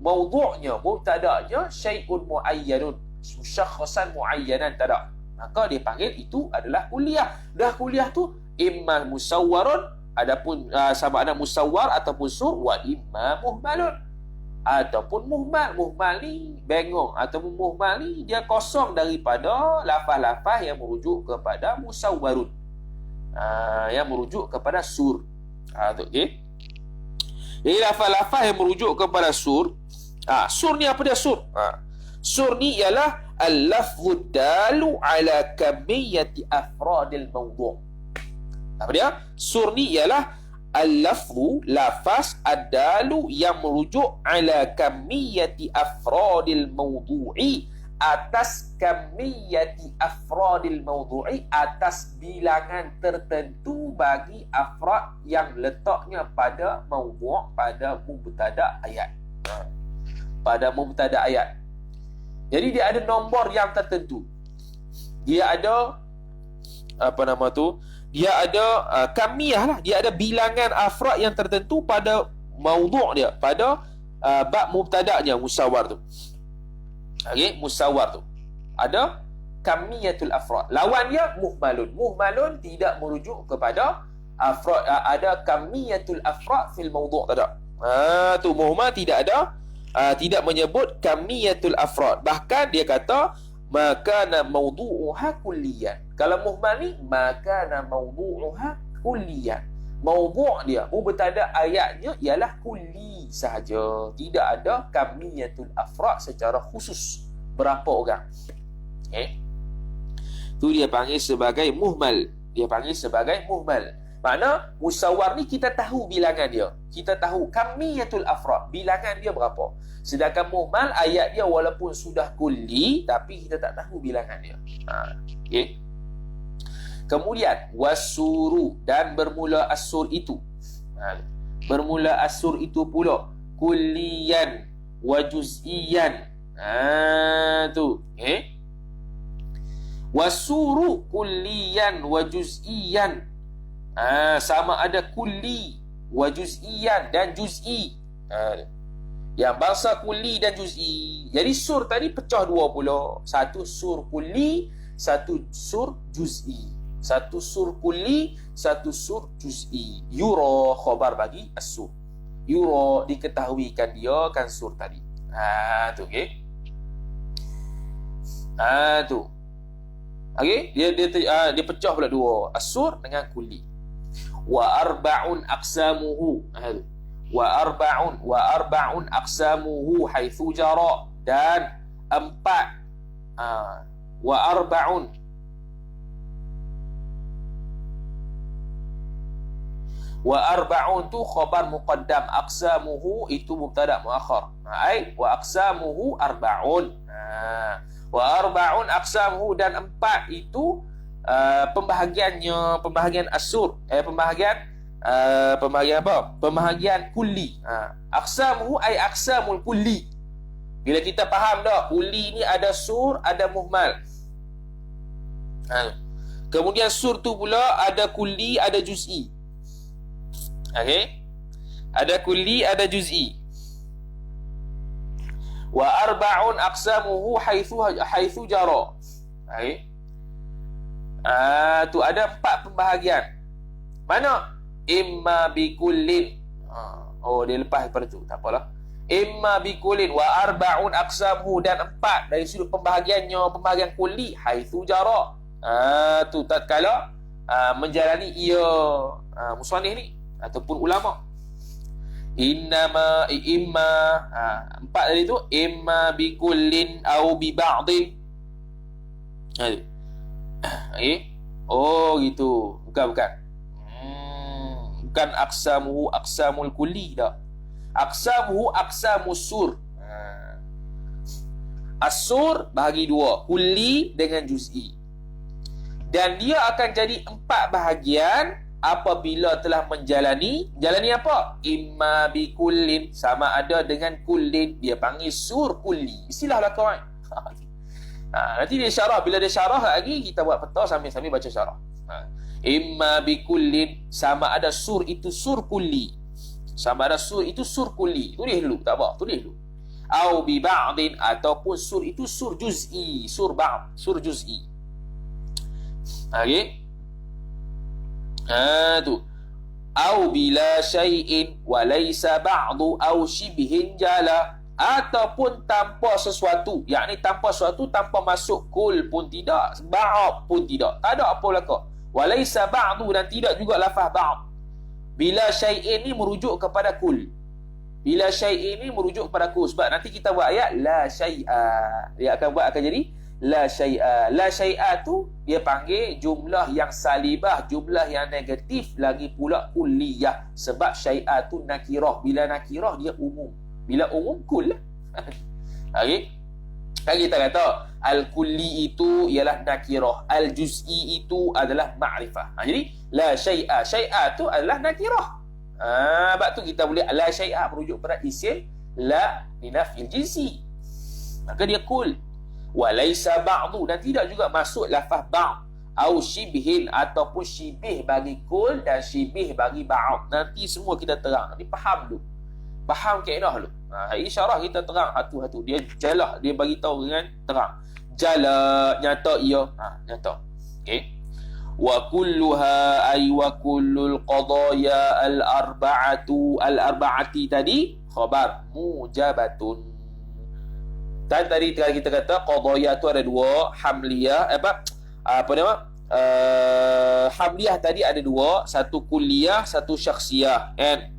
[SPEAKER 1] mawdu'nya, mubtada'nya syai'un muayyanun, musyakhasan muayyanan, tak ada. Maka dia panggil itu adalah kulliyah. Dah kulliyah tu imma musawwarun, adapun sama ada musawwar ataupun sur, wa imma muhmalun, ataupun muhmal. Muhmal ni bengong, ataupun muhmal ni dia kosong daripada lafaz-lafaz yang merujuk kepada musawwarun, yang merujuk kepada sur. Okey. Jadi lafaz-lafaz yang merujuk kepada sur. Sur ni apa dia sur? Sur ni ialah al-lafzu dalu ala kamiyyati afradil mawdu'. Apa dia? Sur ni ialah al-lafzu, lafaz, ad-dalu yang merujuk ala kamiyyati afradil mawdu'i, atas kamiyyati afradil mawdu'i, atas bilangan tertentu bagi afrad yang letaknya pada mawdu', pada mubtada' ayat. Pada mubtada' ayat. Jadi dia ada nombor yang tertentu. Dia ada dia ada kamiyah lah. Dia ada bilangan afrad yang tertentu pada mawdu' dia, pada bab mubtada'nya, musawwar tu. Okey, musawwar tu ada kamiyatul afrad. Lawan dia muhmalun. Muhmalun tidak merujuk kepada afrad. Ada kamiyatul afrad fil mawdu', tak ada. Tu muhmal tidak ada, tidak menyebut kamiyatul afrad. Bahkan dia kata makana mawdu'uha kulliyan. Kalau muhmal ni makana mawdu'uha kulliyan. Mawdu' dia, mubtada ayatnya ialah kulli sahaja. Tidak ada kamiyatul afrad secara khusus berapa orang. Tu dia panggil sebagai muhmal. Dia panggil sebagai muhmal. Makna musawwar ni kita tahu bilangan dia. Kita tahu kamiyatul afrad, bilangan dia berapa. Sedangkan muhmal ayat dia walaupun sudah kulli tapi kita tak tahu bilangan dia. Okey. Kemudian wasuru, dan bermula asur itu. Bermula asur itu pula kulliyan wa juz'iyan. Tu. Wasuru kulliyan wa juz'iyan. Sama ada kulli wa juz'iyan dan juz'i. Yang bangsa kulli dan juz'i. Jadi sur tadi pecah dua pula. Satu sur kulli, satu sur juz'i. Satu sur kulli, satu sur juz'i. Yura khabar bagi as-sur. Yura diketahuikan dia kan sur tadi. Tu okey. Tu. Okey, dia pecah pula dua, as-sur dengan kulli. Wa arba'un aqsamuhu. Tu. Wa arba'un aqsamuhu haitsu jara, dan empat wa arba'un tu khabar muqaddam, aqsamuhu itu mubtada muakhar. Ai wa aqsamuhu arba'un. Wa arba'un aqsamuhu, dan empat itu pembahagian as-sur, pembahagian apa? Pembahagian kulli. Aqsamuhu ai aqsamul kulli. Bila kita faham dah, kulli ni ada sur, ada muhmal. Kemudian sur tu pula ada kulli, ada juz'i. Okey? Ada kulli, ada juz'i. Wa arba'un aqsamuhu haitsu jara. Okey? Tu ada empat pembahagian. Mana? Imma bi kullin. Dia lepas daripada tu, tak apalah. Imma bi kullin wa arba'un aqsamuhu, dan empat dari sudut pembahagian kulli haitsu jara. Tu tatkala menjalani ia musannif ni ataupun ulama. Imma empat dari tu, imma bi kullin au bi ba'din. Gitu. Bukan aqsamuhu aqsamul kulli dah. Aqsamuhu aqsamus sur. As-sur bahagi dua, kulli dengan juz'i. Dan dia akan jadi empat bahagian apabila telah menjalani apa? Imma bi kullin, sama ada dengan kullin, dia panggil sur kulli. Istilah lah kawan. Nanti dia syarah, bila dia syarah lagi kita buat peta sambil baca syarah. Imma bi kullin, sama ada sur itu sur kulli. Sama ada sur itu sur kulli. Tulis dulu, tak apa, tulis dulu. Au bi ba'din, ataupun sur itu sur juz'i, sur ba'd, sur juz'i. Okey. Tu. Au bila syai'in wa laysa ba'du au shibhin jala, ataupun tanpa sesuatu, yakni tanpa sesuatu, tanpa masuk kul pun tidak, ba'd pun tidak, tak ada apa belaka. Wa laysa ba'du, dan tidak juga lafaz ba'd. Bila syai'in ni merujuk kepada kul. Bila syai'in ni merujuk kepada kul, sebab nanti kita buat ayat la syai'a, dia akan jadi la syai'a. La syai'a tu dia panggil jumlah yang salibah, jumlah yang negatif, lagi pula kulliyah. Sebab syai'a tu nakirah. Bila nakirah dia umum. Bila umum kul lah. Okey. Kan kita kata al-kulli itu ialah nakirah, al-juz'i itu adalah ma'rifah. Jadi la syai'a, syai'a tu adalah nakirah. Sebab tu kita boleh la syai'a merujuk pada isim la linafil jinsi. Maka dia kul. Walaysa ba'du, dan tidak juga masuk lafaz ba'd, au shibhin, ataupun shibih bagi kul dan shibih bagi ba'd. Nanti semua kita terang. Nanti faham dulu. Faham kaedah dulu. Isyarah kita terang satu-satu. Dia jalah, dia bagi tahu dengan terang. Jala, nyata ia. Nyata. Okey. Wa kulluha ay wa kullul qadaya al-arba'ati tadi khabar mujabatun. Tadi kita kata qadaya tu ada dua, hamliyah hamliyah tadi ada dua, satu kulliyah, satu syakhsiyah, kan?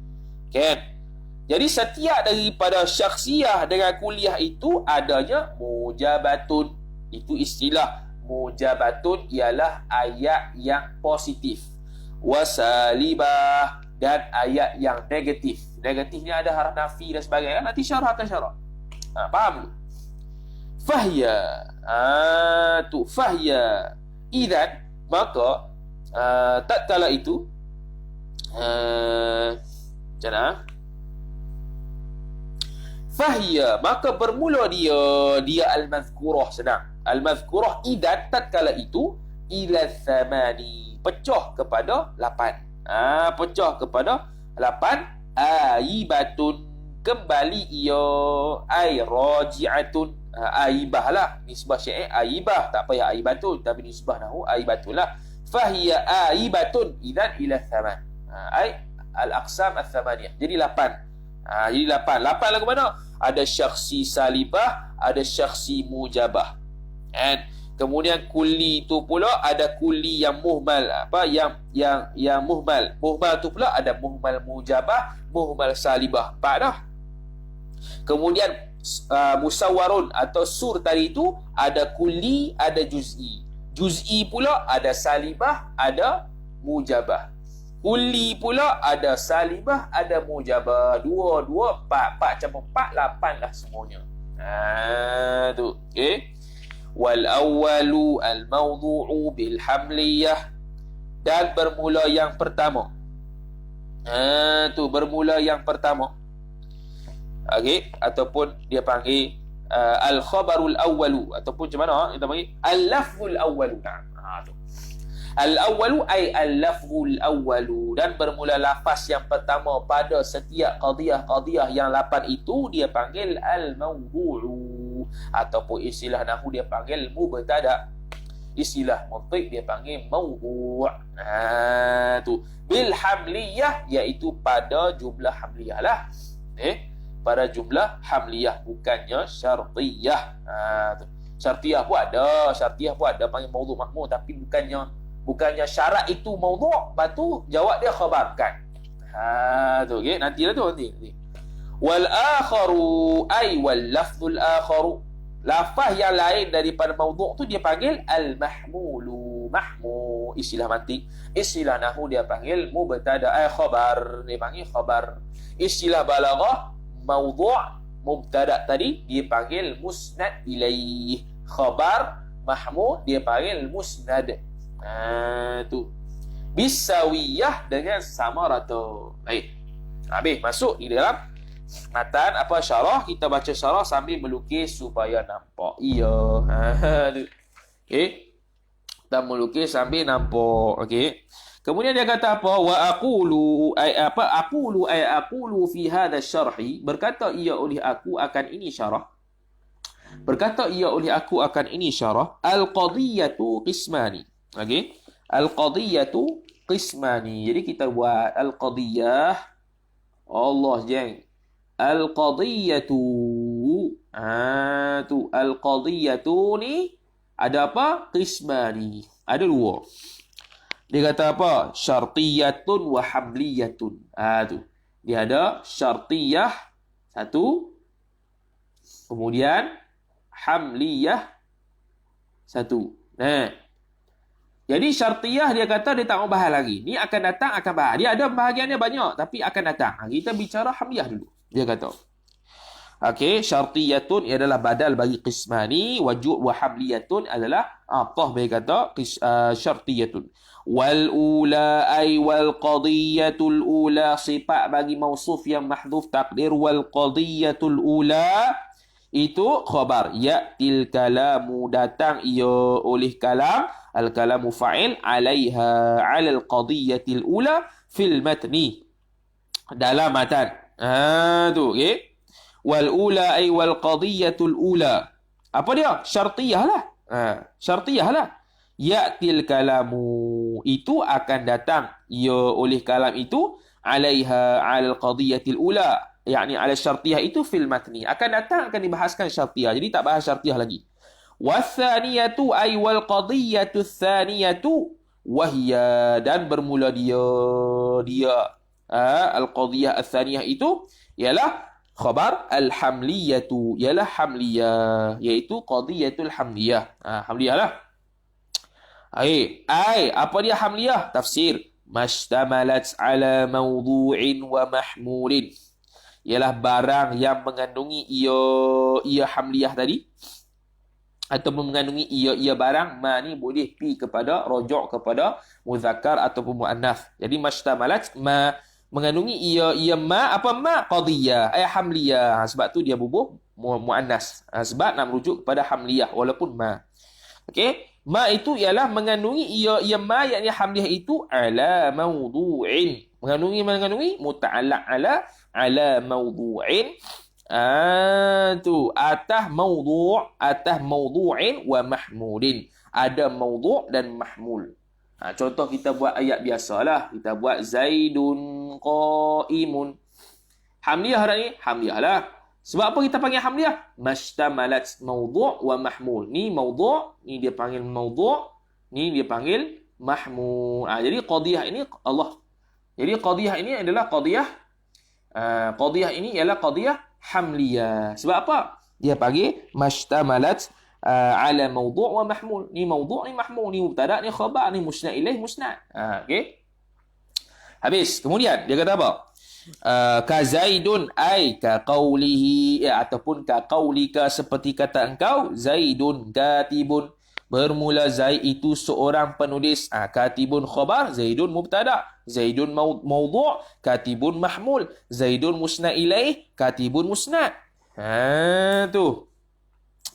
[SPEAKER 1] Jadi setiap daripada syakhsiyah dengan kulliyah itu adanya mujabatun. Itu istilah mujabatun ialah ayat yang positif, wasalibah, dan ayat yang negatif. Negatif ni ada haraf nafi dan sebagainya. Nanti syarah akan syarah. Faham? Fahya. Fahya. Idzan, maka tatkala itu macam fahya, maka bermula dia al-mazkurah, senang. Al-mazkurah idzan, tatkala itu ila thamani, pecah kepada 8. Pecah kepada 8. Aibatun, kembali ia. Ai raji'atun, aibah lah. Nisbah syair aibah, tak payah aibatun, tapi nisbah nahu aibatun lah. Fahiya aibatun idzan ila thaman. Ai al-aqsam al-thamaniyah. Jadi 8. Jadi 8 lagu mana? Ada syakhsi salibah, ada syakhsi mujabah. And kemudian kulli itu pula ada kulli yang muhmal, yang muhmal. Muhmal tu pula ada muhmal mujabah, muhmal salibah. 4 dah. Kemudian musawwarun atau sur tadi itu ada kulli, ada juz'i. Juz'i pula ada salibah, ada mujabah. Kulli pula ada salibah, ada mujabah. 2, 4 campur 4, 8 lah semuanya. Tu. Okey. Wal awwalu al mawdu'u bil hamliyah, dan bermula yang pertama. Tu bermula yang pertama. Okey, ataupun dia panggil al khabarul awwalu, ataupun macam mana kita panggil al lafzul awwalu. Tu. Al awwalu ay al lafzul awwalu, dan bermula lafaz yang pertama pada setiap qadiyah yang 8 itu dia panggil al mawdu'u, ataupun istilah nahwu dia panggil mubtada, istilah mantiq dia panggil mawdu'. Tu bil hamliyah, iaitu pada jumlah hamliyah lah. Pada jumlah hamliyah, bukannya syartiyah. Tu syartiyah pun ada panggil mawdu' mahmud, tapi bukannya syarat itu mawdu', lepas tu jawab dia khabar, bukan. Tu okey, nanti wal akharu ay wal lafzul akharu, lafaz yang lain daripada mawdu' tu dia panggil al mahmulu. Mahmul istilah mantiq, istilah nahwu dia panggil mubtada, khabar, dia panggil khabar. Istilah balaghah mawdu' mubtada tadi dia panggil musnad ilaih, khabar mahmud dia panggil musnad. Tu bisawiyah dengan sama rata. Baik, habis masuk di dalam matan apa syarah. Kita baca syarah sambil melukis supaya nampak. Okey, kita melukis sambil nampak. Okey, kemudian dia kata apa? Wa aqulu aqulu fi hadha syarhi, berkata ia oleh aku akan ini syarah. Berkata ia oleh aku akan ini syarah. Al qadiyatu qismani. Okey, al-qadiyatu qismani. Jadi kita buat al-qadiyah. Allah jeng. Al-qadiyatu. Tu al-qadiyatu ni ada apa? Qismani. Ada 2. Dia kata apa? Syartiyatun wa hamliyatun. Tu. Dia ada syartiyah 1. Kemudian hamliyah 1. Jadi syartiyah dia kata dia tak mau bahas lagi. Ni akan datang akan bahas. Dia ada bahagiannya banyak tapi akan datang. Kita bicara hamliyah dulu. Dia kata. Okey, syartiyatun adalah badal bagi qismani, wa hamliyatun adalah apa dia kata syartiyatun. Wal ula ay wal qadiyatul ula, sifat bagi mausuf yang mahdhuf takdir wal qadiyatul ula itu khabar. Ya'til kalamu, datang ia oleh kalam, al kalamu fa'il, alaiha 'ala al qadiyatil ula fil matni, dalam matan. Tu okey. Wal ula ay wal qadiyatul ula, apa dia? Syartiyah lah. Syartiyah lah. Ya'til kalamu, itu akan datang ia oleh kalam itu, alaiha 'ala al qadiyatil ula, yakni ala syartiyah itu fil matni, akan datang akan dibahaskan syartiyah. Jadi tak bahas syartiyah lagi. Wathaniyatu ay wal qadiyatu thaniyatu wahya, dan bermula dia al qadiyah al-thaniyah itu ialah khabar al hamliyatu, ialah hamliyah, iaitu qadiyatul hamliyah. Hamliyah lah. Apa dia hamliyah? Tafsir mashtamalat ala mawdu'in wa mahmulin, ialah barang yang mengandungi ia hamliyah tadi, ataupun mengandungi ia barang. Ma ni boleh pi kepada rujuk kepada muzakkar ataupun muannas. Jadi mashtamalat ma mengandungi ia ma, apa ma qadiyah hamliyah. Sebab tu dia bubuh muannas. Sebab nak merujuk kepada hamliyah walaupun ma. Okey, ma itu ialah mengandungi ia ma, yakni hamliyah itu ala mawdu'in, mengandungi muta'allaq ala mawdu'in. Tu atas mawdu'in wa mahmulin, ada mawdu' dan mahmul. Contoh kita buat ayat biasalah, kita buat Zaidun qaimun. Hamliyah dah ni, hamliyah lah. Sebab apa kita panggil hamliyah? Mashtamalat mawdu' wa mahmul. Ni mawdu', ni dia panggil mawdu', ni dia panggil mahmul. Jadi qadiyah ini Allah. Jadi qadiyah ini adalah qadiyah ini ialah qadiyah hamliyah. Sebab apa? Dia panggil mashtamalat ala mawdu' wa mahmul. Ni mawdu', ni mahmul, ni mubtada', ni khabar, ni musnad ilaih, musnad. Okey. Habis. Kemudian dia kata apa? Ka Zaidun ay ka qawlihi, ataupun ka qawlika, seperti kata engkau, Zaidun katibun. Bermula Zaid itu seorang penulis. Katibun khabar, Zaidun mubtada', Zaidun mawdu', katibun mahmul, Zaidun musnad ilaih, katibun musnad. Tu.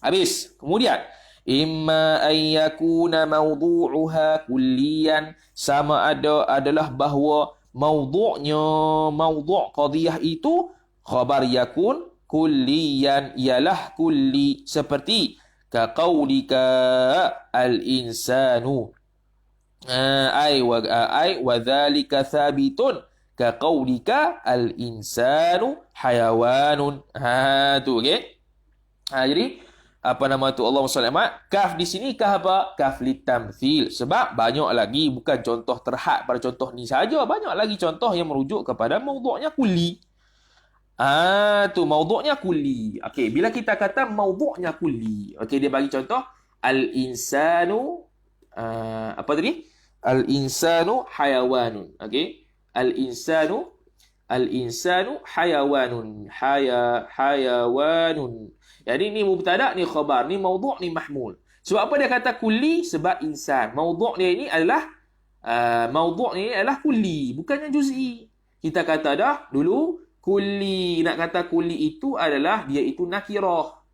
[SPEAKER 1] Habis. Kemudian imma an yakuna mawdu'uha kulliyan, sama ada adalah bahawa mawdu'nya, mawdu' qadiyah itu khabar yakun kulliyan, ialah kulli, seperti ka qawlika al-insanu ay wa dhalika thabitun ka qawlika al-insanu hayawanun. Tu okey. Jadi apa nama tu, Allah SWT, kaf di sini kaf apa? Kaf litamthil. Sebab banyak lagi, bukan contoh terhad pada contoh ni saja, banyak lagi contoh yang merujuk kepada mawdu'nya kulli. Tu mawdu'nya kulli. Okey, bila kita kata mawdu'nya kulli, okey, dia bagi contoh al-insanu apa tadi? Al-insanu hayawanun. Okey. Al-insanu hayawanun. Hayawanun. Jadi ni mubtada', ni khabar, ni mawdu', ni mahmul. Sebab apa dia kata kulli? Sebab insan. Mawdu' dia ini adalah mawdu' ni adalah kulli, bukannya juz'i. Kita kata dah dulu, kulli, nak kata kulli itu adalah dia itu nakirah.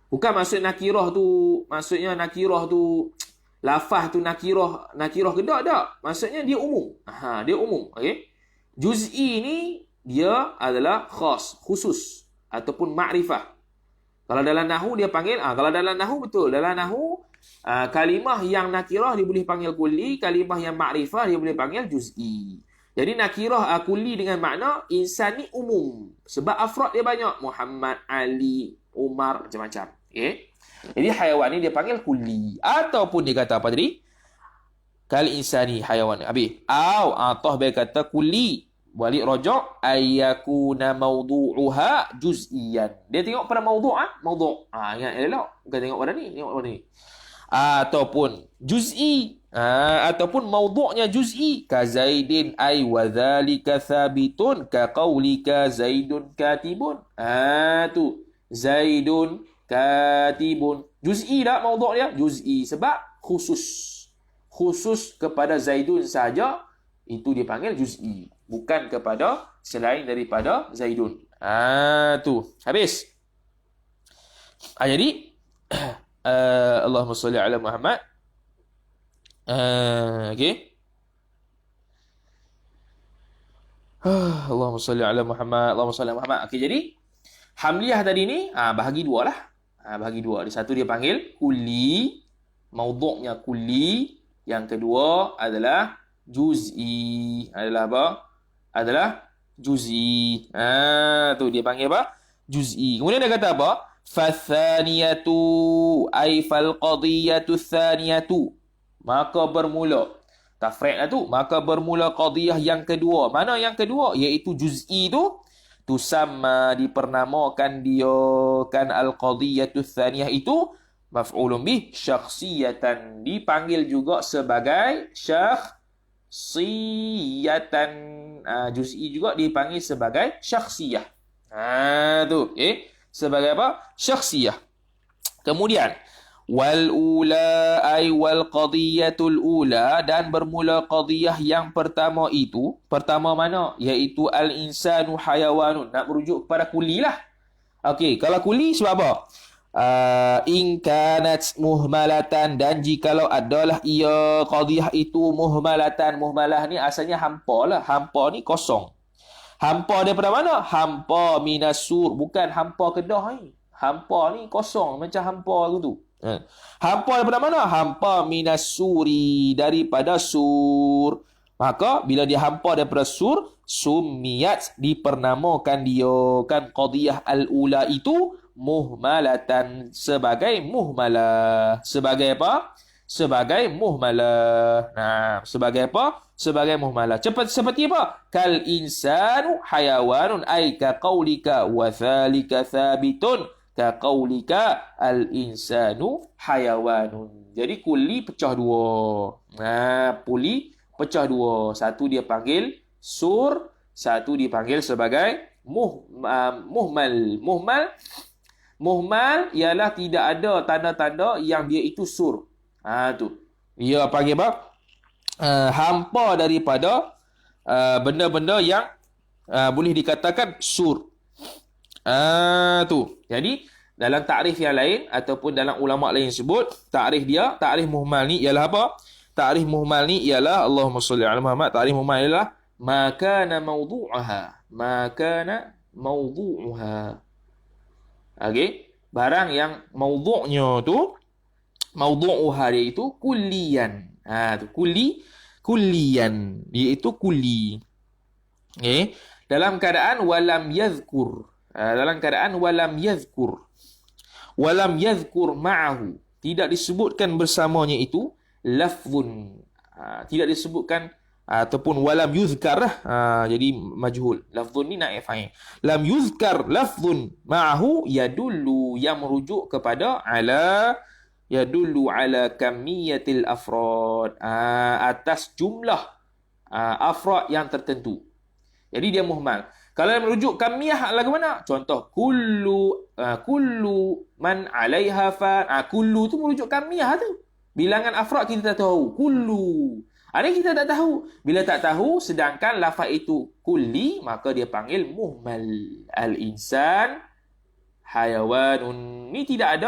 [SPEAKER 1] Bukan maksud nakirah tu, maksudnya nakirah tu lafaz tu nakirah kedak tak. Maksudnya dia umum. Dia umum, okey. Juz'i ni dia adalah khas, khusus ataupun ma'rifah. Kalau dalam nahwu dia panggil, kalau dalam nahwu betul, dalam nahwu kalimah yang nakirah dia boleh panggil kulli, kalimah yang ma'rifah dia boleh panggil juz'i. Jadi nakirah kulli dengan makna insan ni umum. Sebab afrad dia banyak. Muhammad, Ali, Umar, macam-macam. Okay? Jadi hayawan ni dia panggil kulli. Ataupun dia kata apa tadi? Kal insani hayawan. Habis. Atau dia kata kulli. Balik rojok. Ayyakuna mawdu'uha juz'iyan. Dia tengok pada mawdu'. Mawdu'. Ingat elok. Bukan tengok pada ni. Tengok pada ni. Ataupun juz'i. Ataupun mawdu'nya juz'i, ka Zaidin ay wa dhalika thabitun ka qawlika Zaidun katibun. Tu Zaidun katibun, juz'i tak mawdu' dia? Juz'i, sebab khusus kepada Zaidun saja, itu dipanggil juz'i, bukan kepada selain daripada Zaidun. Tu habis. Jadi Allahumma salli ala Muhammad. Okey. Allahumma salli ala Muhammad. Allahumma salli ala Muhammad. Okey, jadi hamliyah tadi ni bahagi dua lah. Bahagi dua. Di satu dia panggil kulli, mawdu'nya kulli. Yang kedua adalah juz'i. Adalah apa? Adalah juz'i. Tu dia panggil apa? Juz'i. Kemudian dia kata apa? Fathaniyatu ay fal qadiyatu thaniyatu. Maka bermula. Tafriq lah tu. Maka bermula qadiyah yang kedua. Mana yang kedua? Iaitu juz'i tu. Tusamma, dipernamakan dia. Kan al-qadiyatu thaniyah itu. Maf'ulun bih. Syakhsiyatan. Dipanggil juga sebagai syakhsiyatan. Juz'i juga dipanggil sebagai syakhsiyah. Tu. Sebagai apa? Syakhsiyah. Kemudian. Wal ula ay wal qadiyatul ula, dan bermula qadiyah yang pertama itu. Pertama mana? Iaitu al insanu hayawanun. Nak merujuk kepada kulli lah. Okey, kalau kulli sebab apa? In kanat muhmalatan, dan jikalau adalah ia qadiyah itu muhmalatan. Muhmalah ni asalnya hampa lah. Hampa ni kosong. Hampa daripada mana? Hampa minasur, bukan hampa kedah ni. Hampa ni kosong macam hampa tu. Hampa daripada mana? Hampa minasuri, daripada sur. Maka bila dia hampa daripada sur, summiyat, dipernamakan dia kan qadiyah al-ula itu muhmalatan, sebagai muhmalah. Sebagai apa? Sebagai muhmalah. Nah, sebagai apa? Sebagai muhmalah. Seperti apa? Kal insanu hayawanun, ay ka qaulika wa thalika thabitun ka qaulika al insanu hayawanun. Jadi kuli pecah dua. Nah, kuli pecah dua. Satu dia panggil sur, satu dipanggil sebagai muhmal. Muhmal ialah tidak ada tanda-tanda yang dia itu sur. Tu. Dia panggil apa? Hampa daripada benda-benda yang boleh dikatakan sur. Tu. Jadi dalam takrif yang lain ataupun dalam ulama lain sebut, takrif muhmal ni ialah apa? Takrif muhmal ni ialah, Allahumma salli ala Muhammad, takrif muhmal ialah ma kana mawdu'uha. Okey, barang yang mawdu'nya tu, mawdu'uha dia itu kulliyan. Tu kulliyan, iaitu kulli. Okey, dalam keadaan walam yadhkur. Walam yadhkur ma'ahu, tidak disebutkan bersamanya itu lafzun. Tidak disebutkan ataupun walam yuzkar, jadi majhul. Lafzun ni naib fa'il. Lam yuzkar lafzun ma'ahu yadullu, yang merujuk kepada yadullu ala kamiyatil afrad, atas jumlah afrad yang tertentu. Jadi dia muhmal. Kalau yang merujuk kamiyah lagu mana? Contoh kullu man 'alaiha fan. Kullu tu merujuk kamiyah tu. Bilangan afrad kita tak tahu. Kullu. Ini kita tak tahu. Bila tak tahu, sedangkan lafaz itu kulli, maka dia panggil muhmal. Al-insan hayawanun. Ni tidak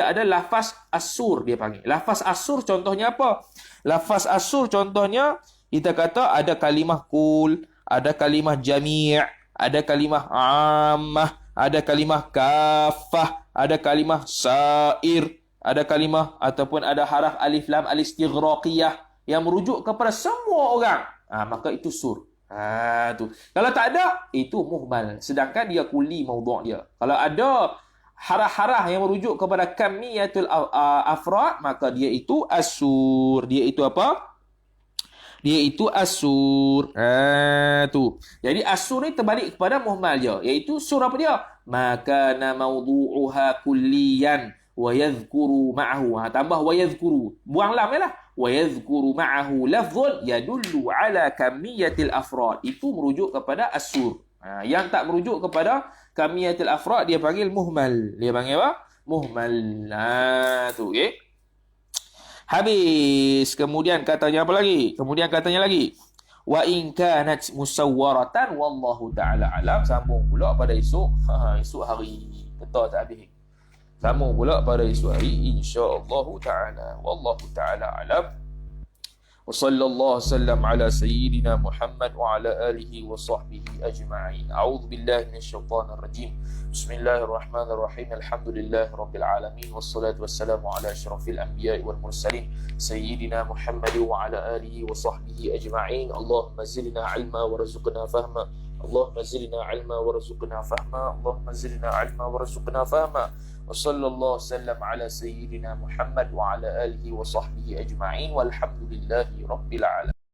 [SPEAKER 1] ada lafaz asur dia panggil. Lafaz asur contohnya apa? Lafaz asur contohnya, kita kata ada kalimah kul, ada kalimah jami', ada kalimah ammah, ada kalimah kafah, ada kalimah sair, ada kalimah ataupun ada haraf alif lam al-istighraqiyah yang merujuk kepada semua orang. Maka itu sur. Tu. Kalau tak ada, itu muhmal. Sedangkan dia kuli maudhu' dia. Kalau ada harah-harah yang merujuk kepada kamiyatul afrad, maka dia itu asur. Dia itu apa? Dia itu asur. Tu. Jadi asur ni terbalik kepada muhmal dia. Iaitu sur apa dia? Maka na maudhu'uha kulliyan wa yadhkuru ma'ahu. Tambah wa yadhkuru. Buang lam lah. Wa yadhkuru ma'ahu lafzun yadullu ala kamiyatil afrad. Itu merujuk kepada asur. Yang tak merujuk kepada kamiyatil afrad, dia panggil muhmal. Dia panggil apa? Muhmal. Tu, okey. Habis. Kemudian katanya apa lagi? Wa in kanat musawwaratan wallahu ta'ala alam. Sambung pula pada esok. Esok hari. Betul tak habis? Sambung pula pada esok hari, insya-Allah ta'ala. Wallahu ta'ala alam. Wa sallallahu sallam ala sayyidina Muhammad wa ala alihi wa sahbihi ajma'in. A'udzu billahi minasyaitonir rajim. Bismillahirrahmanirrahim. Alhamdulillahi rabbil alamin, wassalatu wassalamu ala asyrafil anbiya'i wal mursalin sayyidina Muhammad wa ala alihi wa sahbihi ajma'in. Allahumma zidna ilma warzuqna fahma. Allahumma zidna ilma warzuqna fahma. Allahumma zidna ilma warzuqna fahma. وصلى الله وسلم على سيدنا محمد وعلى آله وصحبه أجمعين والحمد لله رب العالمين.